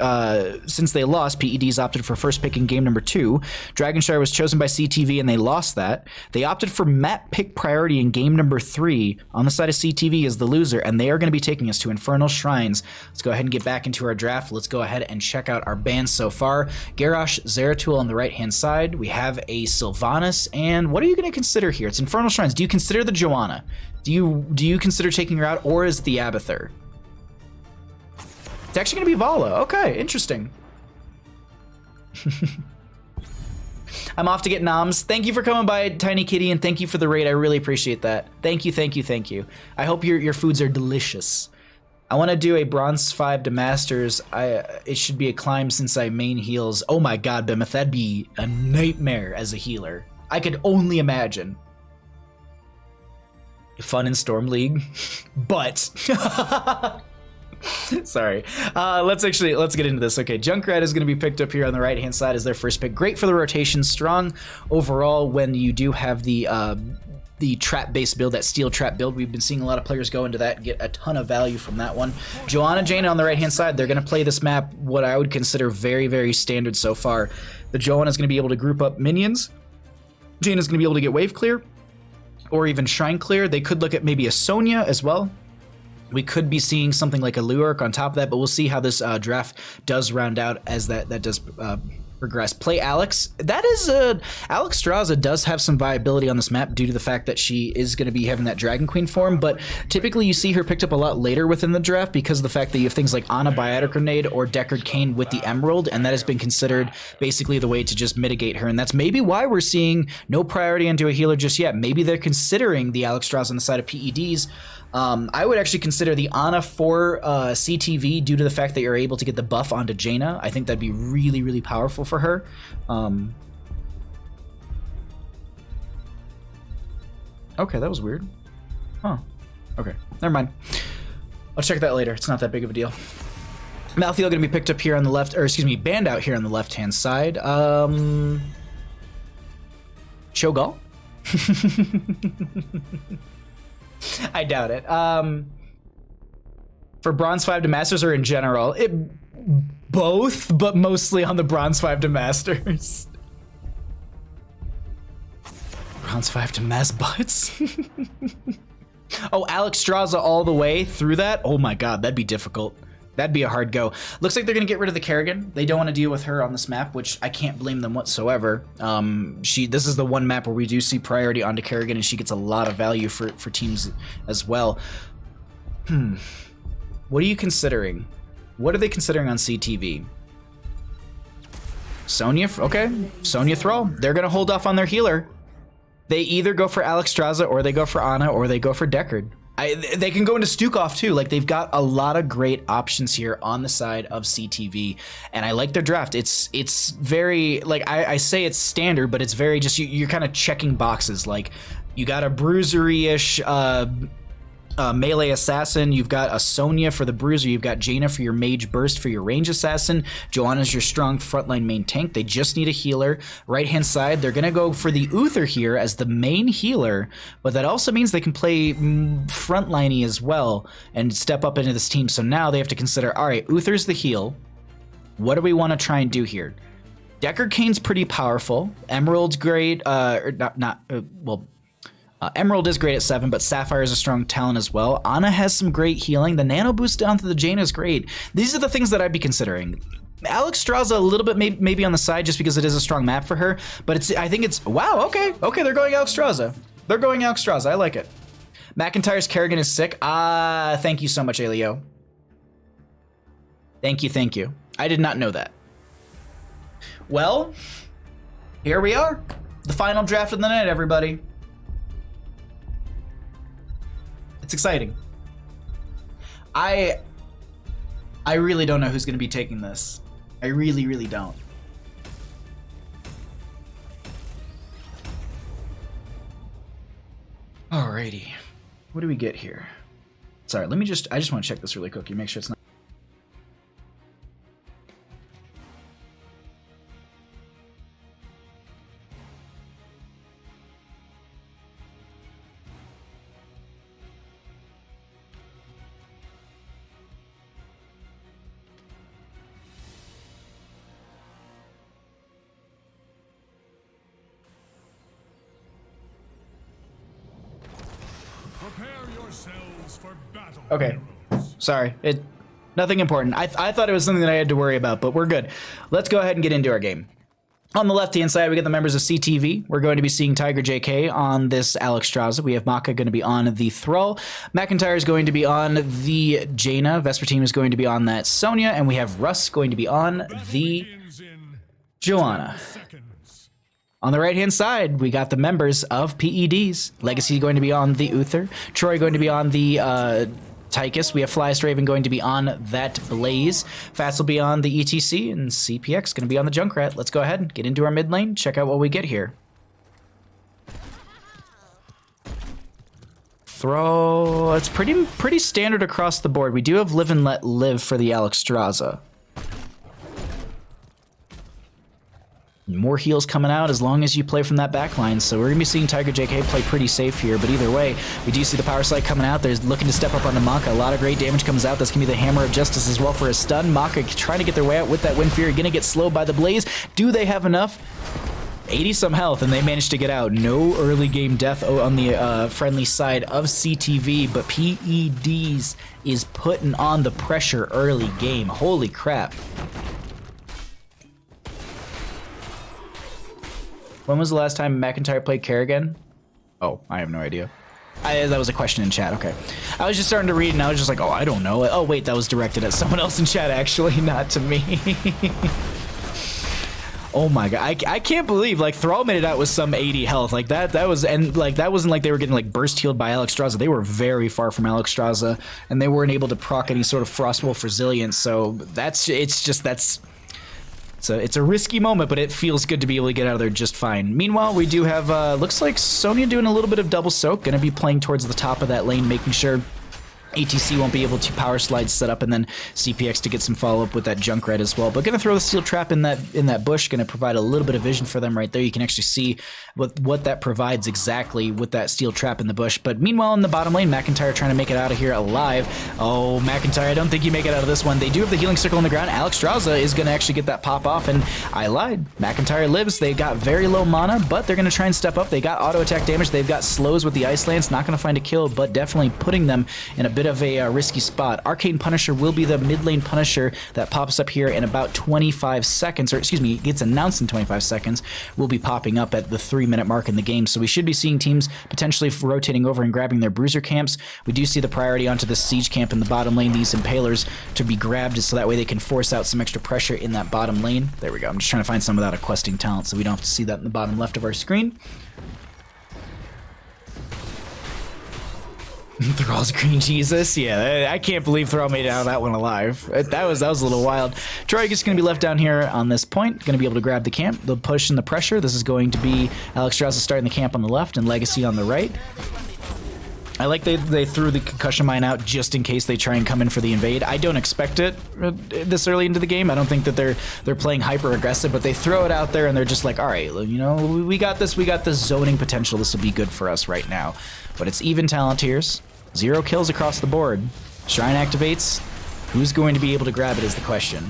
since they lost, PEDs opted for first pick in game number 2. Dragonshire was chosen by CTV and they lost that. They opted for map pick priority in game number 3 on the side of CTV as the loser, and they are going to be taking us to Infernal Shrines. Let's go ahead and get back into our draft. Let's go ahead and check out our bans so far. Garrosh, Zeratul on the right-hand side. We have a Sylvanas, and what are you going to consider here? It's Infernal Shrines. Do you consider the Joanna? Do you consider taking her out, or is it the Abathur? It's actually going to be Vala. Okay, interesting. I'm off to get noms. Thank you for coming by, Tiny Kitty, and thank you for the raid. I really appreciate that. Thank you, thank you, thank you. I hope your foods are delicious. I want to do a bronze 5 to masters. It should be a climb since I main heals. Oh my god, Behemoth, that'd be a nightmare as a healer. I could only imagine. Fun in Storm League, but sorry. Let's get into this. Okay, Junkrat is going to be picked up here on the right hand side as their first pick. Great for the rotation, strong overall when you do have the trap based build, that steel trap build. We've been seeing a lot of players go into that and get a ton of value from that one. Joanna Jaina on the right hand side, they're going to play this map what I would consider very, very standard so far. The Joanna is going to be able to group up minions. Jaina's going to be able to get wave clear or even shrine clear. They could look at maybe a Sonya as well. We could be seeing something like a Lurk on top of that, but we'll see how this draft does round out as that does progress. Play Alex. That is Alex Straza does have some viability on this map due to the fact that she is going to be having that Dragon Queen form, but typically you see her picked up a lot later within the draft because of the fact that you have things like Ana Biotic Grenade or Deckard Cain with the Emerald, and that has been considered basically the way to just mitigate her, and that's maybe why we're seeing no priority onto a healer just yet. Maybe they're considering the Alex Straza on the side of PEDs. I would actually consider the Ana for CTV due to the fact that you're able to get the buff onto Jaina. I think that'd be really, really powerful for her. Okay, that was weird. Huh. Okay, never mind. I'll check that later. It's not that big of a deal. Malthael going to be picked up here on the left, or excuse me, banned out here on the left-hand side. Shogal? I doubt it. For Bronze 5 to Masters or in general? Both, but mostly on the Bronze 5 to Masters. Bronze 5 to Mass Butts? Oh, Alex Straza all the way through that? Oh my god, that'd be difficult. That'd be a hard go. Looks like they're going to get rid of the Kerrigan. They don't want to deal with her on this map, which I can't blame them whatsoever. This is the one map where we do see priority onto Kerrigan, and she gets a lot of value for teams as well. What are you considering? What are they considering on CTV? Sonya, okay. Sonya Thrall. They're going to hold off on their healer. They either go for Alex Straza, or they go for Ana, or they go for Deckard. They can go into Stukov too. Like, they've got a lot of great options here on the side of CTV, and I like their draft. It's very, like, I say it's standard, but it's very just you're kind of checking boxes. Like, you got a bruisery-ish melee assassin, you've got a Sonya for the bruiser, you've got Jaina for your mage burst for your range assassin, Joanna's your strong frontline main tank. They just need a healer. Right hand side, they're gonna go for the Uther here as the main healer, but that also means they can play frontliney as well and step up into this team. So now they have to consider, all right, Uther's the heal. What do we want to try and do here? Deckard Cain's pretty powerful. Emerald's great, Emerald is great at 7, but Sapphire is a strong talent as well. Ana has some great healing. The nano boost down to the Jaina is great. These are the things that I'd be considering. Alex Straza a little bit maybe on the side just because it is a strong map for her, but I think it's wow. Okay, they're going Alex Straza. They're going Alex Straza. I like it. McIntyre's Kerrigan is sick. Thank you so much, Elio. Thank you. I did not know that. Well, here we are. The final draft of the night, everybody. It's exciting. I really don't know who's going to be taking this. I really, really don't. Alrighty. What do we get here? Sorry, I just want to check this really quickly, make sure it's not. Prepare yourselves for battle. Okay. Heroes. Sorry. Nothing important. I thought it was something that I had to worry about, but we're good. Let's go ahead and get into our game. On the left-hand side, we get the members of CTV. We're going to be seeing Tiger JK on this Alexstrasza. We have Maka going to be on the Thrall. McIntyre is going to be on the Jaina. Vespertine is going to be on that Sonya. And we have Russ going to be on the Joanna. On the right-hand side, we got the members of PEDs. Legacy going to be on the Uther. Troy going to be on the Tychus. We have Flyest Raven going to be on that Blaze. Fats will be on the ETC, and CPX going to be on the Junkrat. Let's go ahead and get into our mid lane, check out what we get here. Throw. It's pretty standard across the board. We do have Live and Let Live for the Alexstrasza. More heals coming out as long as you play from that backline. So we're going to be seeing Tiger JK play pretty safe here. But either way, we do see the power slide coming out. They're looking to step up on the Maka. A lot of great damage comes out. That's going to be the Hammer of Justice as well for a stun. Maka trying to get their way out with that Wind Fury. Going to get slowed by the Blaze. Do they have enough? 80 some health, and they managed to get out. No early game death on the friendly side of CTV, but PEDs is putting on the pressure early game. Holy crap. When was the last time McIntyre played Kerrigan? Oh, I have no idea. That was a question in chat, okay. I was just starting to read and I was just like, oh, I don't know. Oh, wait, that was directed at someone else in chat, actually, not to me. Oh my god, I can't believe, like, Thrall made it out with some 80 health. Like, that was, and, like, that wasn't like they were getting, like, burst healed by Alexstrasza. They were very far from Alexstrasza, and they weren't able to proc any sort of Frostwolf resilience, so it's a risky moment, but it feels good to be able to get out of there just fine. Meanwhile, we do have, looks like Sonya doing a little bit of double soak, gonna be playing towards the top of that lane, making sure ATC won't be able to power slide set up, and then CPX to get some follow-up with that Junkrat as well. But gonna throw the steel trap in that bush, gonna provide a little bit of vision for them right there. You can actually see what that provides exactly with that steel trap in the bush. But meanwhile, in the bottom lane, McIntyre trying to make it out of here alive. Oh, McIntyre, I don't think you make it out of this one. They do have the healing circle on the ground. Alexstrasza is gonna actually get that pop off, and I lied. McIntyre lives. They got very low mana, but they're gonna try and step up. They got auto attack damage. They've got slows with the Ice Lance. Not gonna find a kill, but definitely putting them in a bit of a risky spot. Arcane Punisher will be the mid lane Punisher that pops up here in about 25 seconds, or excuse me, gets announced in 25 seconds. Will be popping up at the 3-minute mark in the game. So we should be seeing teams potentially rotating over and grabbing their bruiser camps. We do see the priority onto the siege camp in the bottom lane, these Impalers to be grabbed so that way they can force out some extra pressure in that bottom lane. There we go. I'm just trying to find some of that a questing talent so we don't have to see that in the bottom left of our screen. Thrall's Green Jesus, yeah, I can't believe Thrall made it out of that one alive. That was a little wild. Troy is going to be left down here on this point, going to be able to grab the camp. They'll push in the pressure. This is going to be Alexstrasza starting the camp on the left and Legacy on the right. I like they threw the concussion mine out just in case they try and come in for the invade. I don't expect it this early into the game. I don't think that they're playing hyper aggressive, but they throw it out there and they're just like, all right, you know, we got this zoning potential. This will be good for us right now. But it's even talent tiers. 0 kills across the board. Shrine activates. Who's going to be able to grab it is the question.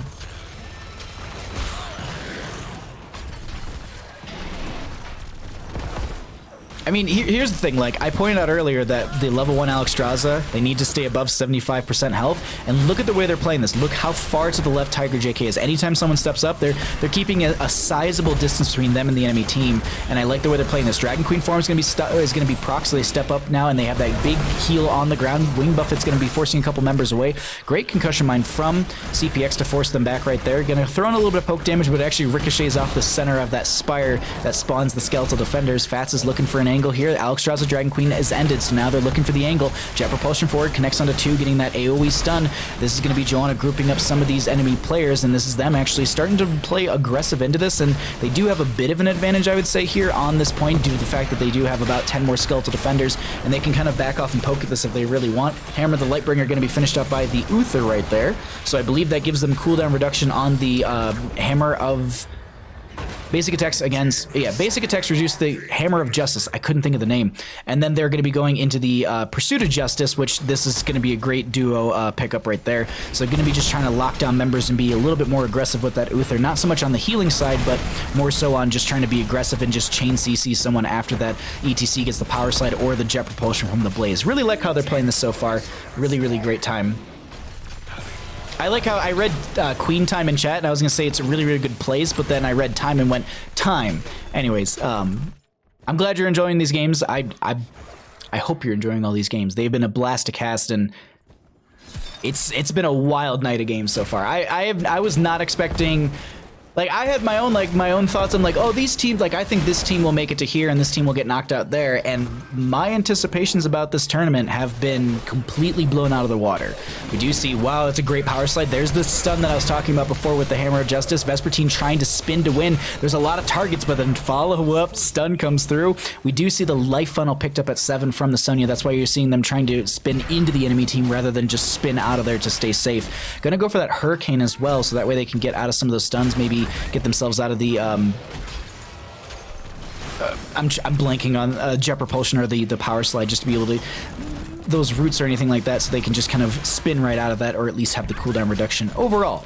I mean, here's the thing, like, I pointed out earlier that the level 1 Alexstrasza, they need to stay above 75% health, and look at the way they're playing this. Look how far to the left Tiger JK is. Anytime someone steps up, they're keeping a sizable distance between them and the enemy team, and I like the way they're playing this. Dragon Queen form is going to be proc, so they step up now, and they have that big heal on the ground. Wing Buffet's going to be forcing a couple members away. Great concussion mine from CPX to force them back right there. Going to throw in a little bit of poke damage, but it actually ricochets off the center of that spire that spawns the skeletal defenders. Fats is looking for an angle here. Alexstrasza Dragon Queen is ended, so now they're looking for the angle. Jet propulsion forward, connects onto 2, getting that AoE stun. This is going to be Joanna grouping up some of these enemy players, and this is them actually starting to play aggressive into this, and they do have a bit of an advantage, I would say, here on this point, due to the fact that they do have about 10 more skeletal defenders, and they can kind of back off and poke at this if they really want. Hammer the Lightbringer going to be finished up by the Uther right there, so I believe that gives them cooldown reduction on the Hammer of... Basic attacks against, basic attacks reduce the Hammer of Justice. I couldn't think of the name. And then they're going to be going into the Pursuit of Justice, which this is going to be a great duo pickup right there. So they're going to be just trying to lock down members and be a little bit more aggressive with that Uther. Not so much on the healing side, but more so on just trying to be aggressive and just chain CC someone after that ETC gets the power slide or the jet propulsion from the Blaze. Really like how they're playing this so far. Really, really great time. I like how I read Queen Time in chat, and I was gonna say it's a really, really good plays, but then I read time and went time. Anyways, I'm glad you're enjoying these games. I hope you're enjoying all these games. They've been a blast to cast, and it's been a wild night of games so far. I was not expecting. Like, I had my own thoughts. I'm like, oh, these teams, like, I think this team will make it to here and this team will get knocked out there. And my anticipations about this tournament have been completely blown out of the water. We do see, wow, that's a great power slide. There's the stun that I was talking about before with the Hammer of Justice. Vespertine trying to spin to win. There's a lot of targets, but then follow-up stun comes through. We do see the life funnel picked up at 7 from the Sonya. That's why you're seeing them trying to spin into the enemy team rather than just spin out of there to stay safe. Gonna go for that Hurricane as well, so that way they can get out of some of those stuns, maybe get themselves out of the I'm blanking on Jet Propulsion or the power slide, just to be able to those roots or anything like that, so they can just kind of spin right out of that, or at least have the cooldown reduction. Overall,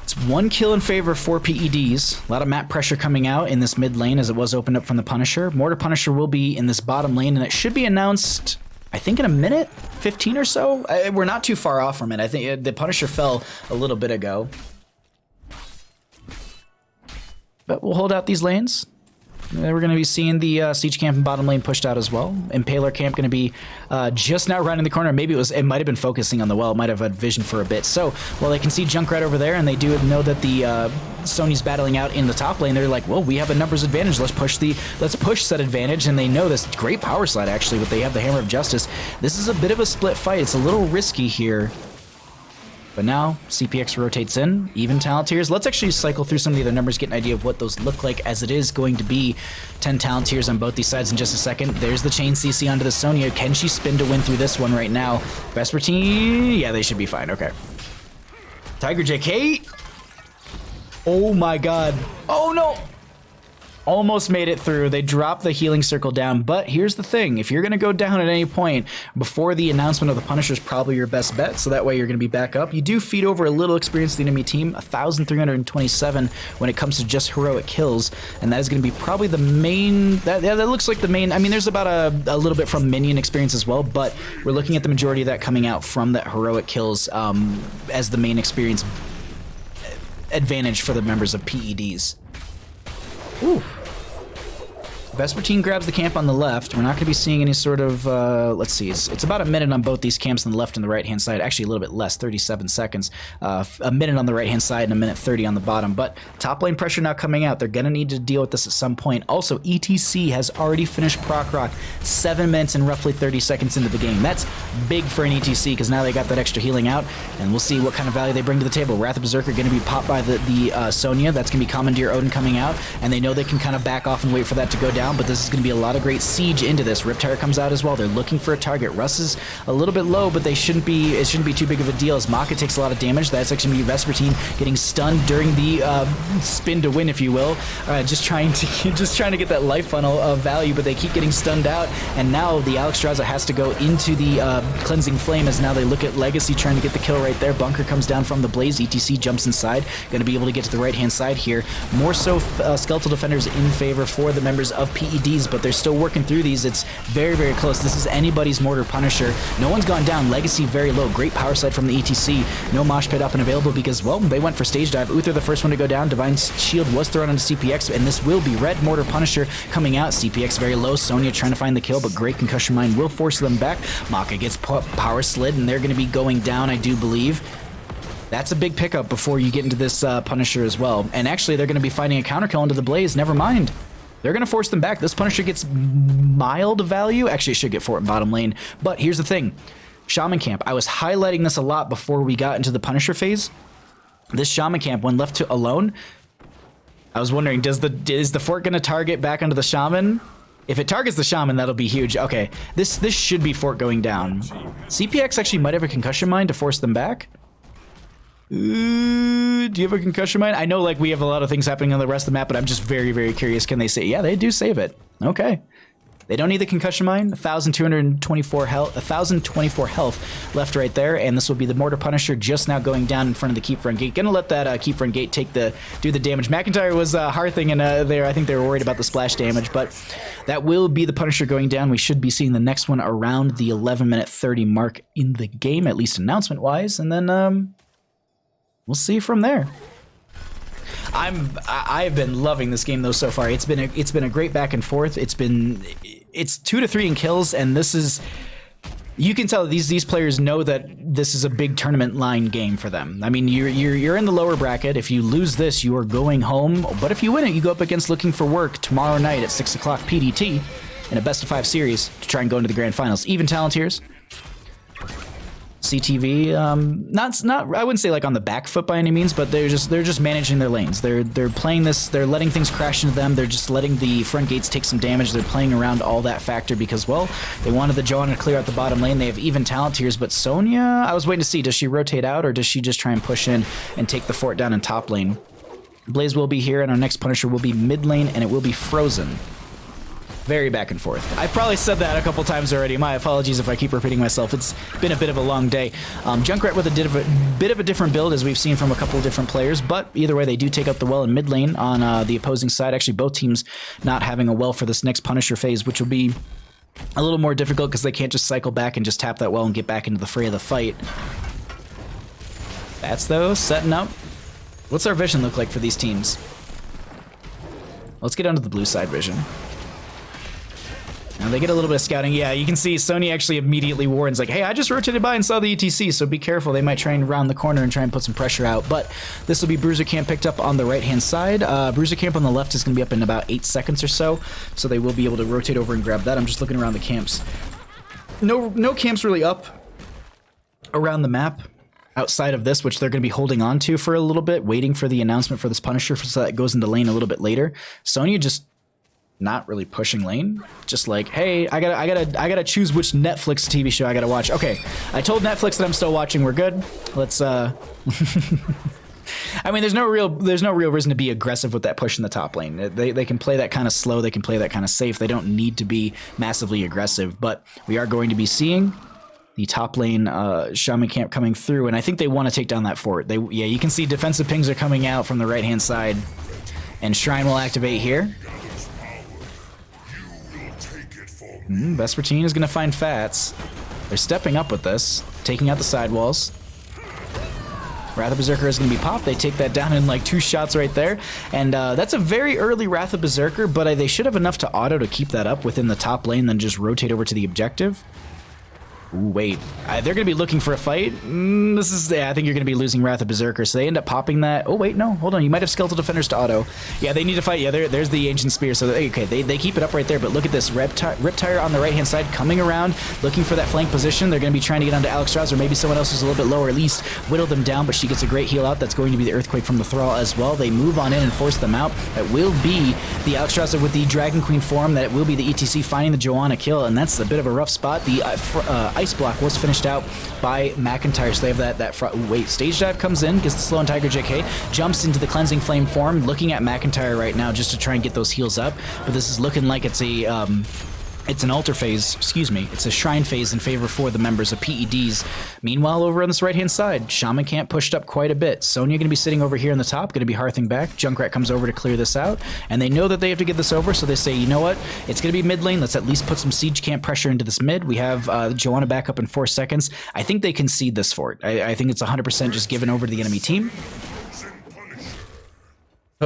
it's 1 kill in favor of 4 PEDs. A lot of map pressure coming out in this mid lane as it was opened up from the Punisher. Mortar Punisher will be in this bottom lane, and it should be announced, I think, in a minute 15 or so. We're not too far off from it. I think the Punisher fell a little bit ago. But we'll hold out these lanes. We're going to be seeing the Siege Camp and bottom lane pushed out as well. Impaler Camp going to be just now running the corner. Maybe it might have been focusing on the well. It might have had vision for a bit. So while they can see Junkrat over there, and they do know that the Sony's battling out in the top lane, they're like, well, we have a numbers advantage. Let's push said advantage. And they know this great power slide, actually, but they have the Hammer of Justice. This is a bit of a split fight. It's a little risky here. But now, CPX rotates in, even talent tiers. Let's actually cycle through some of the other numbers, get an idea of what those look like, as it is going to be 10 talent tiers on both these sides in just a second. There's the chain CC onto the Sonya. Can she spin to win through this one right now? Vespertine, yeah, they should be fine, okay. Tiger JK. Oh my god. Oh no! Almost made it through. They dropped the healing circle down, but here's the thing. If you're going to go down at any point before the announcement of the Punisher is probably your best bet, so that way you're going to be back up. You do feed over a little experience to the enemy team, 1,327 when it comes to just heroic kills, and that is going to be probably the main, that looks like the main. I mean, there's about a little bit from minion experience as well, but we're looking at the majority of that coming out from that heroic kills as the main experience advantage for the members of PEDs. Ooh. Vespertine grabs the camp on the left. We're not going to be seeing any sort of, let's see, it's about a minute on both these camps on the left and the right-hand side. Actually, a little bit less, 37 seconds. A minute on the right-hand side and a minute 30 on the bottom. But top lane pressure now coming out. They're going to need to deal with this at some point. Also, ETC has already finished Proc Rock 7 minutes and roughly 30 seconds into the game. That's big for an ETC because now they got that extra healing out, and we'll see what kind of value they bring to the table. Wrath of Berserker going to be popped by the Sonya. That's going to be Commandeer Odin coming out, and they know they can kind of back off and wait for that to go down, but this is going to be a lot of great siege into this. Riptire comes out as well. They're looking for a target. Russ is a little bit low, but it shouldn't be too big of a deal as Maka takes a lot of damage. That's actually going to be Vespertine getting stunned during the spin to win, if you will. Just trying to get that life funnel of value, but they keep getting stunned out, and now the Alexstrasza has to go into the Cleansing Flame as now they look at Legacy trying to get the kill right there. Bunker comes down from the Blaze. ETC jumps inside. Going to be able to get to the right-hand side here. More so Skeletal Defenders in favor for the members of PEDs, but they're still working through these. It's very, very close. This is anybody's Mortar Punisher. No one's gone down. Legacy very low. Great power slide from the ETC. No mosh pit up and available because, well, they went for stage dive. Uther the first one to go down. Divine Shield was thrown onto CPX, and this will be Red Mortar Punisher coming out. CPX very low. Sonya trying to find the kill, but great Concussion Mine will force them back. Maka gets power slid, and they're going to be going down, I do believe. That's a big pickup before you get into this Punisher as well. And actually, they're going to be finding a counter kill into the Blaze. Never mind. They're going to force them back. This Punisher gets mild value. Actually, it should get for it in bottom lane. But here's the thing. Shaman Camp. I was highlighting this a lot before we got into the Punisher phase. This Shaman Camp, when left to alone, I was wondering, is the fort going to target back onto the Shaman? If it targets the Shaman, that'll be huge. Okay, this should be fort going down. CPX actually might have a Concussion Mine to force them back. Do you have a Concussion Mine? I know, like, we have a lot of things happening on the rest of the map, but I'm just very, very curious. Can they say, yeah, they do save it. Okay. They don't need the concussion mine. 1,224 health, 1,024 health left right there, and this will be the Mortar Punisher just now going down in front of the keep front gate. Gonna let that keep front gate do the damage. McIntyre was hearthing in there. I think they were worried about the splash damage, but that will be the Punisher going down. We should be seeing the next one around the 11-minute 30 mark in the game, at least announcement-wise, and then we'll see from there. I've been loving this game though so far. It's been a great back and forth. It's 2 to 3 in kills, and this is, you can tell these players know that this is a big tournament line game for them. I mean, you're in the lower bracket. If you lose this, you are going home. But if you win it, you go up against Looking for Work tomorrow night at 6 o'clock PDT in a best of 5 series to try and go into the grand finals. Even talent tiers. CTV, not I wouldn't say like on the back foot by any means, but they're just managing their lanes. They're playing this, they're letting things crash into them, they're just letting the front gates take some damage, they're playing around all that factor because, well, they wanted the Joanna to clear out the bottom lane. They have even talent tiers, but Sonya, I was waiting to see, does she rotate out or does she just try and push in and take the fort down in top lane? Blaze will be here, and our next Punisher will be mid lane, and it will be Frozen. Very back and forth. I've probably said that a couple times already. My apologies if I keep repeating myself. It's been a bit of a long day. Junkrat with a bit of a different build, as we've seen from a couple of different players, but either way, they do take up the well in mid lane on the opposing side. Actually, both teams not having a well for this next Punisher phase, which will be a little more difficult because they can't just cycle back and just tap that well and get back into the fray of the fight. That's, though, setting up. What's our vision look like for these teams? Let's get onto the blue side vision. Now they get a little bit of scouting. Yeah, you can see Sony actually immediately warns, like, hey, I just rotated by and saw the ETC, so be careful. They might try and round the corner and try and put some pressure out. But this will be Bruiser Camp picked up on the right-hand side. Bruiser Camp on the left is going to be up in about 8 seconds or so they will be able to rotate over and grab that. I'm just looking around the camps. No camps really up around the map outside of this, which they're going to be holding on to for a little bit, waiting for the announcement for this Punisher so that it goes into lane a little bit later. Sonya just not really pushing lane, just like, hey, I gotta choose which Netflix TV show I gotta watch. Okay, I told Netflix that I'm still watching. We're good. Let's I mean, there's no real reason to be aggressive with that push in the top lane. They can play that kind of slow. They can play that kind of safe. They don't need to be massively aggressive. But we are going to be seeing the top lane Shaman Camp coming through, and I think they want to take down that fort. Yeah, you can see defensive pings are coming out from the right hand side, and Shrine will activate here. Vespertine is going to find Fats. They're stepping up with this, taking out the sidewalls. Wrath of Berserker is going to be popped. They take that down in like 2 shots right there. And that's a very early Wrath of Berserker, but they should have enough to auto to keep that up within the top lane, then just rotate over to the objective. Ooh, wait, they're going to be looking for a fight. I think you're going to be losing Wrath of Berserker, so they end up popping that. Oh, wait, no, hold on. You might have Skeletal Defenders to auto. Yeah, they need to fight. Yeah, there's the Ancient Spear. So, okay, they keep it up right there, but look at this. Riptire on the right-hand side coming around, looking for that flank position. They're going to be trying to get onto Alex Strauss, or maybe someone else who's a little bit lower, at least whittle them down, but she gets a great heal out. That's going to be the Earthquake from the Thrall as well. They move on in and force them out. It will be the Alex Strauss with the Dragon Queen form. That will be the ETC finding the Joanna kill, and that's a bit of a rough spot. The Ice Block was finished out by McIntyre, so they have that wait, Stage Dive comes in, gets the Slow and Tiger JK, jumps into the Cleansing Flame form, looking at McIntyre right now just to try and get those heals up, but this is looking like it's an altar phase, excuse me, it's a shrine phase in favor for the members of PEDs. Meanwhile, over on this right-hand side, Shaman Camp pushed up quite a bit. Sonya going to be sitting over here on the top, going to be hearthing back. Junkrat comes over to clear this out, and they know that they have to get this over, so they say, you know what, it's going to be mid lane, let's at least put some siege camp pressure into this mid. We have Joanna back up in 4 seconds. I think they concede this fort. I think it's 100% just given over to the enemy team.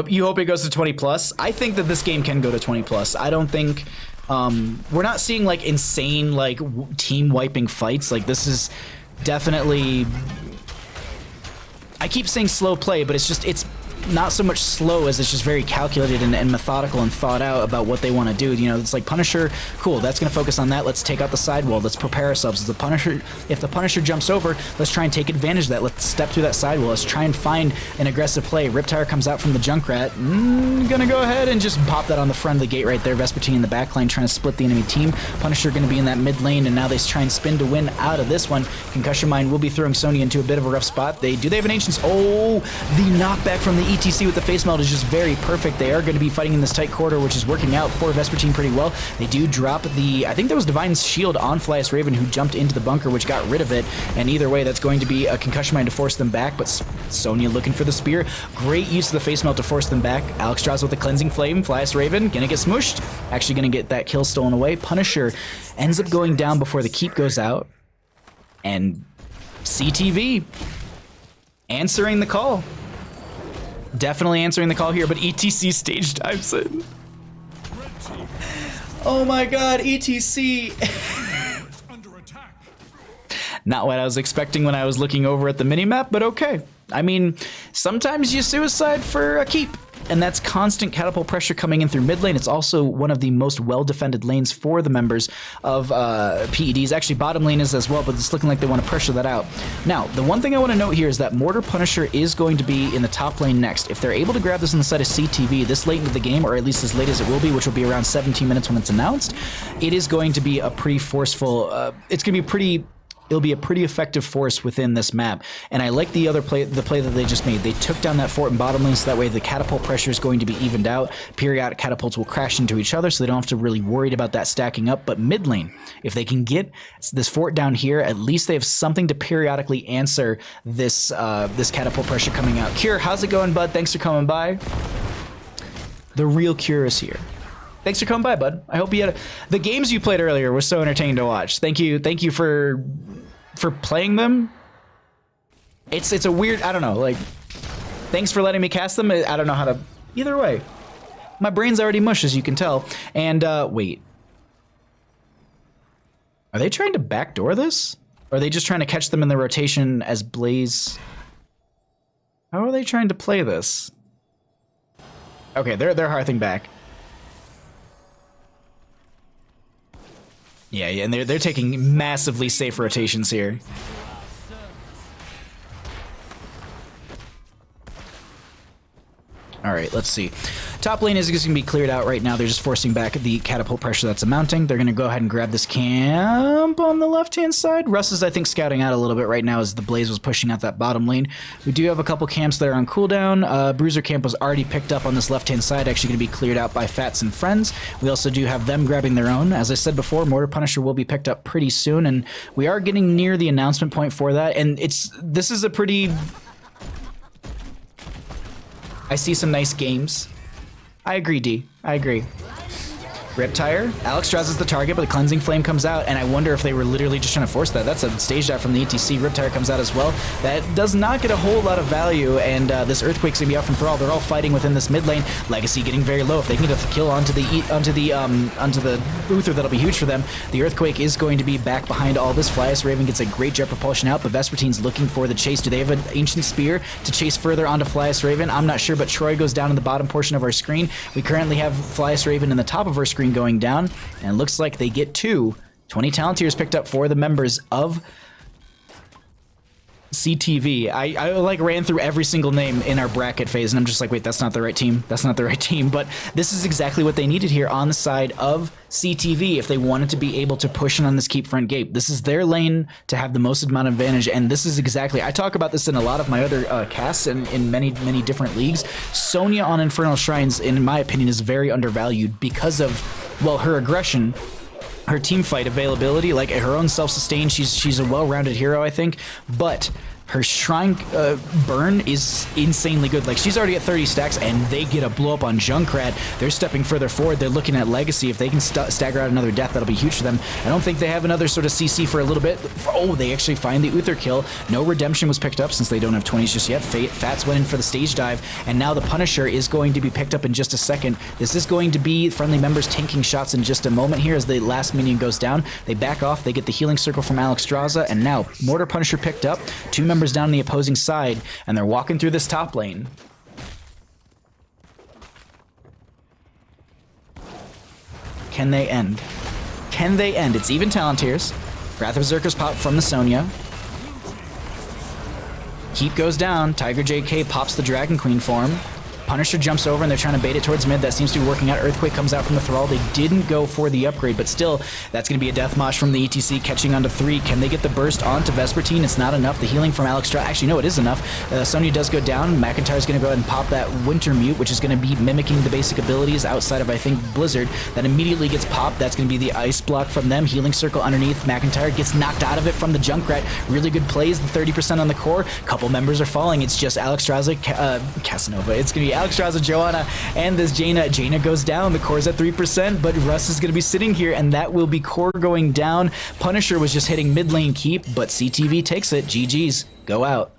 You hope it goes to 20 plus. I think that this game can go to 20 plus. I don't think we're not seeing like insane like team wiping fights. Like this is definitely, I keep saying slow play, but it's not so much slow as it's just very calculated and methodical and thought out about what they want to do. You know, it's like Punisher, cool, that's going to focus on that. Let's take out the sidewall. Let's prepare ourselves. If the Punisher jumps over, let's try and take advantage of that. Let's step through that sidewall. Let's try and find an aggressive play. Riptire comes out from the Junkrat. Gonna go ahead and just pop that on the front of the gate right there. Vespertine in the back line trying to split the enemy team. Punisher going to be in that mid lane, and now they try and spin to win out of this one. Concussion Mine will be throwing Sony into a bit of a rough spot. Do they have an Ancients? Oh, the knockback from the ETC with the face melt is just very perfect. They are going to be fighting in this tight corridor, which is working out for Vespertine pretty well. They do drop the, I think that was Divine's shield on Flyas Raven, who jumped into the bunker, which got rid of it. And either way, that's going to be a concussion mine to force them back. But Sonya looking for the spear. Great use of the face melt to force them back. Alex draws with the cleansing flame. Flyas Raven gonna get smooshed. Actually gonna get that kill stolen away. Punisher ends up going down before the keep goes out. And CTV answering the call. Definitely answering the call here, but ETC stage dives in. Oh my god, ETC. Not what I was expecting when I was looking over at the minimap, but okay. I mean, sometimes you suicide for a keep, and that's constant catapult pressure coming in through mid lane. It's also one of the most well-defended lanes for the members of PEDs. Actually, bottom lane is as well, but it's looking like they want to pressure that out. Now, the one thing I want to note here is that Mortar Punisher is going to be in the top lane next. If they're able to grab this on the side of CTV this late into the game, or at least as late as it will be, which will be around 17 minutes when it's announced, it is going to be a pretty forceful, it's going to be pretty... It'll be a pretty effective force within this map. And I like the play that they just made. They took down that fort in bottom lane, so that way the catapult pressure is going to be evened out. Periodic catapults will crash into each other, so they don't have to really worry about that stacking up. But mid lane, if they can get this fort down here, at least they have something to periodically answer this this catapult pressure coming out. Cure, how's it going, bud? Thanks for coming by. The real Cure is here. Thanks for coming by, bud. I hope you had the games you played earlier were so entertaining to watch. Thank you for playing them. It's a weird, I don't know, like, thanks for letting me cast them. I don't know how to, either way. My brain's already mush, as you can tell. And wait. Are they trying to backdoor this? Or are they just trying to catch them in the rotation as Blaze? How are they trying to play this? Okay, they're hearthing back. Yeah, and they're taking massively safe rotations here. All right, let's see. Top lane is going to be cleared out right now. They're just forcing back the catapult pressure that's mounting. They're going to go ahead and grab this camp on the left-hand side. Russ is, I think, scouting out a little bit right now as the Blaze was pushing out that bottom lane. We do have a couple camps that are on cooldown. Bruiser camp was already picked up on this left-hand side, actually going to be cleared out by Fats and Friends. We also do have them grabbing their own. As I said before, Mortar Punisher will be picked up pretty soon, and we are getting near the announcement point for that. And this is a pretty... I see some nice games. I agree, D. I agree. Riptire. Alex draws as the target, but the Cleansing Flame comes out, and I wonder if they were literally just trying to force that. That's a stage dive from the ETC. Riptire comes out as well. That does not get a whole lot of value, and this Earthquake's gonna be out from Thrall. They're all fighting within this mid lane. Legacy getting very low. If they can get a kill onto the Uther, that'll be huge for them. The Earthquake is going to be back behind all this. Flyas Raven gets a great jet propulsion out, but Vespertine's looking for the chase. Do they have an Ancient Spear to chase further onto Flyas Raven? I'm not sure, but Troy goes down in the bottom portion of our screen. We currently have Flyas Raven in the top of our screen going down, and it looks like they get 20 Talontiers picked up for the members of CTV. I like ran through every single name in our bracket phase, and I'm just like, wait, that's not the right team. That's not the right team. But this is exactly what they needed here on the side of CTV if they wanted to be able to push in on this keep front gate. This is their lane to have the most amount of advantage, and this is exactly, I talk about this in a lot of my other casts and in many different leagues. Sonya on Infernal Shrines, in my opinion, is very undervalued because of, well, her aggression, her team fight availability, like her own self-sustain. She's a well-rounded hero, I think, but her Shrine burn is insanely good. Like, she's already at 30 stacks, and they get a blow up on Junkrat. They're stepping further forward. They're looking at Legacy. If they can stagger out another death, that'll be huge for them. I don't think they have another sort of CC for a little bit. Oh, they actually find the Uther kill. No Redemption was picked up since they don't have 20s just yet. Fats went in for the stage dive, and now the Punisher is going to be picked up in just a second. This is going to be friendly members tanking shots in just a moment here as the last minion goes down. They back off. They get the healing circle from Alexstrasza, and now Mortar Punisher picked up. 2 members down the opposing side, and they're walking through this top lane. Can they end? Can they end? It's even Talontiers. Wrath of Berserkers pop from the Sonya. Keep goes down. Tiger JK pops the Dragon Queen for him. Punisher jumps over and they're trying to bait it towards mid. That seems to be working out. Earthquake comes out from the Thrall. They didn't go for the upgrade, but still, that's going to be a death mosh from the ETC catching onto 3. Can they get the burst onto Vespertine? It's not enough. The healing from Alex Stra... Actually, no, it is enough. Sonya does go down. McIntyre's going to go ahead and pop that Winter Mute, which is going to be mimicking the basic abilities outside of, I think, Blizzard. That immediately gets popped. That's going to be the Ice Block from them. Healing Circle underneath. McIntyre gets knocked out of it from the Junkrat. Really good plays. The 30% on the core. Couple members are falling. It's just Alex Straza, Casanova. It's going to be Alex Straza, Joanna, and this Jaina. Jaina goes down. The core's at 3%, but Russ is going to be sitting here, and that will be core going down. Punisher was just hitting mid lane keep, but CTV takes it. GG's. Go out.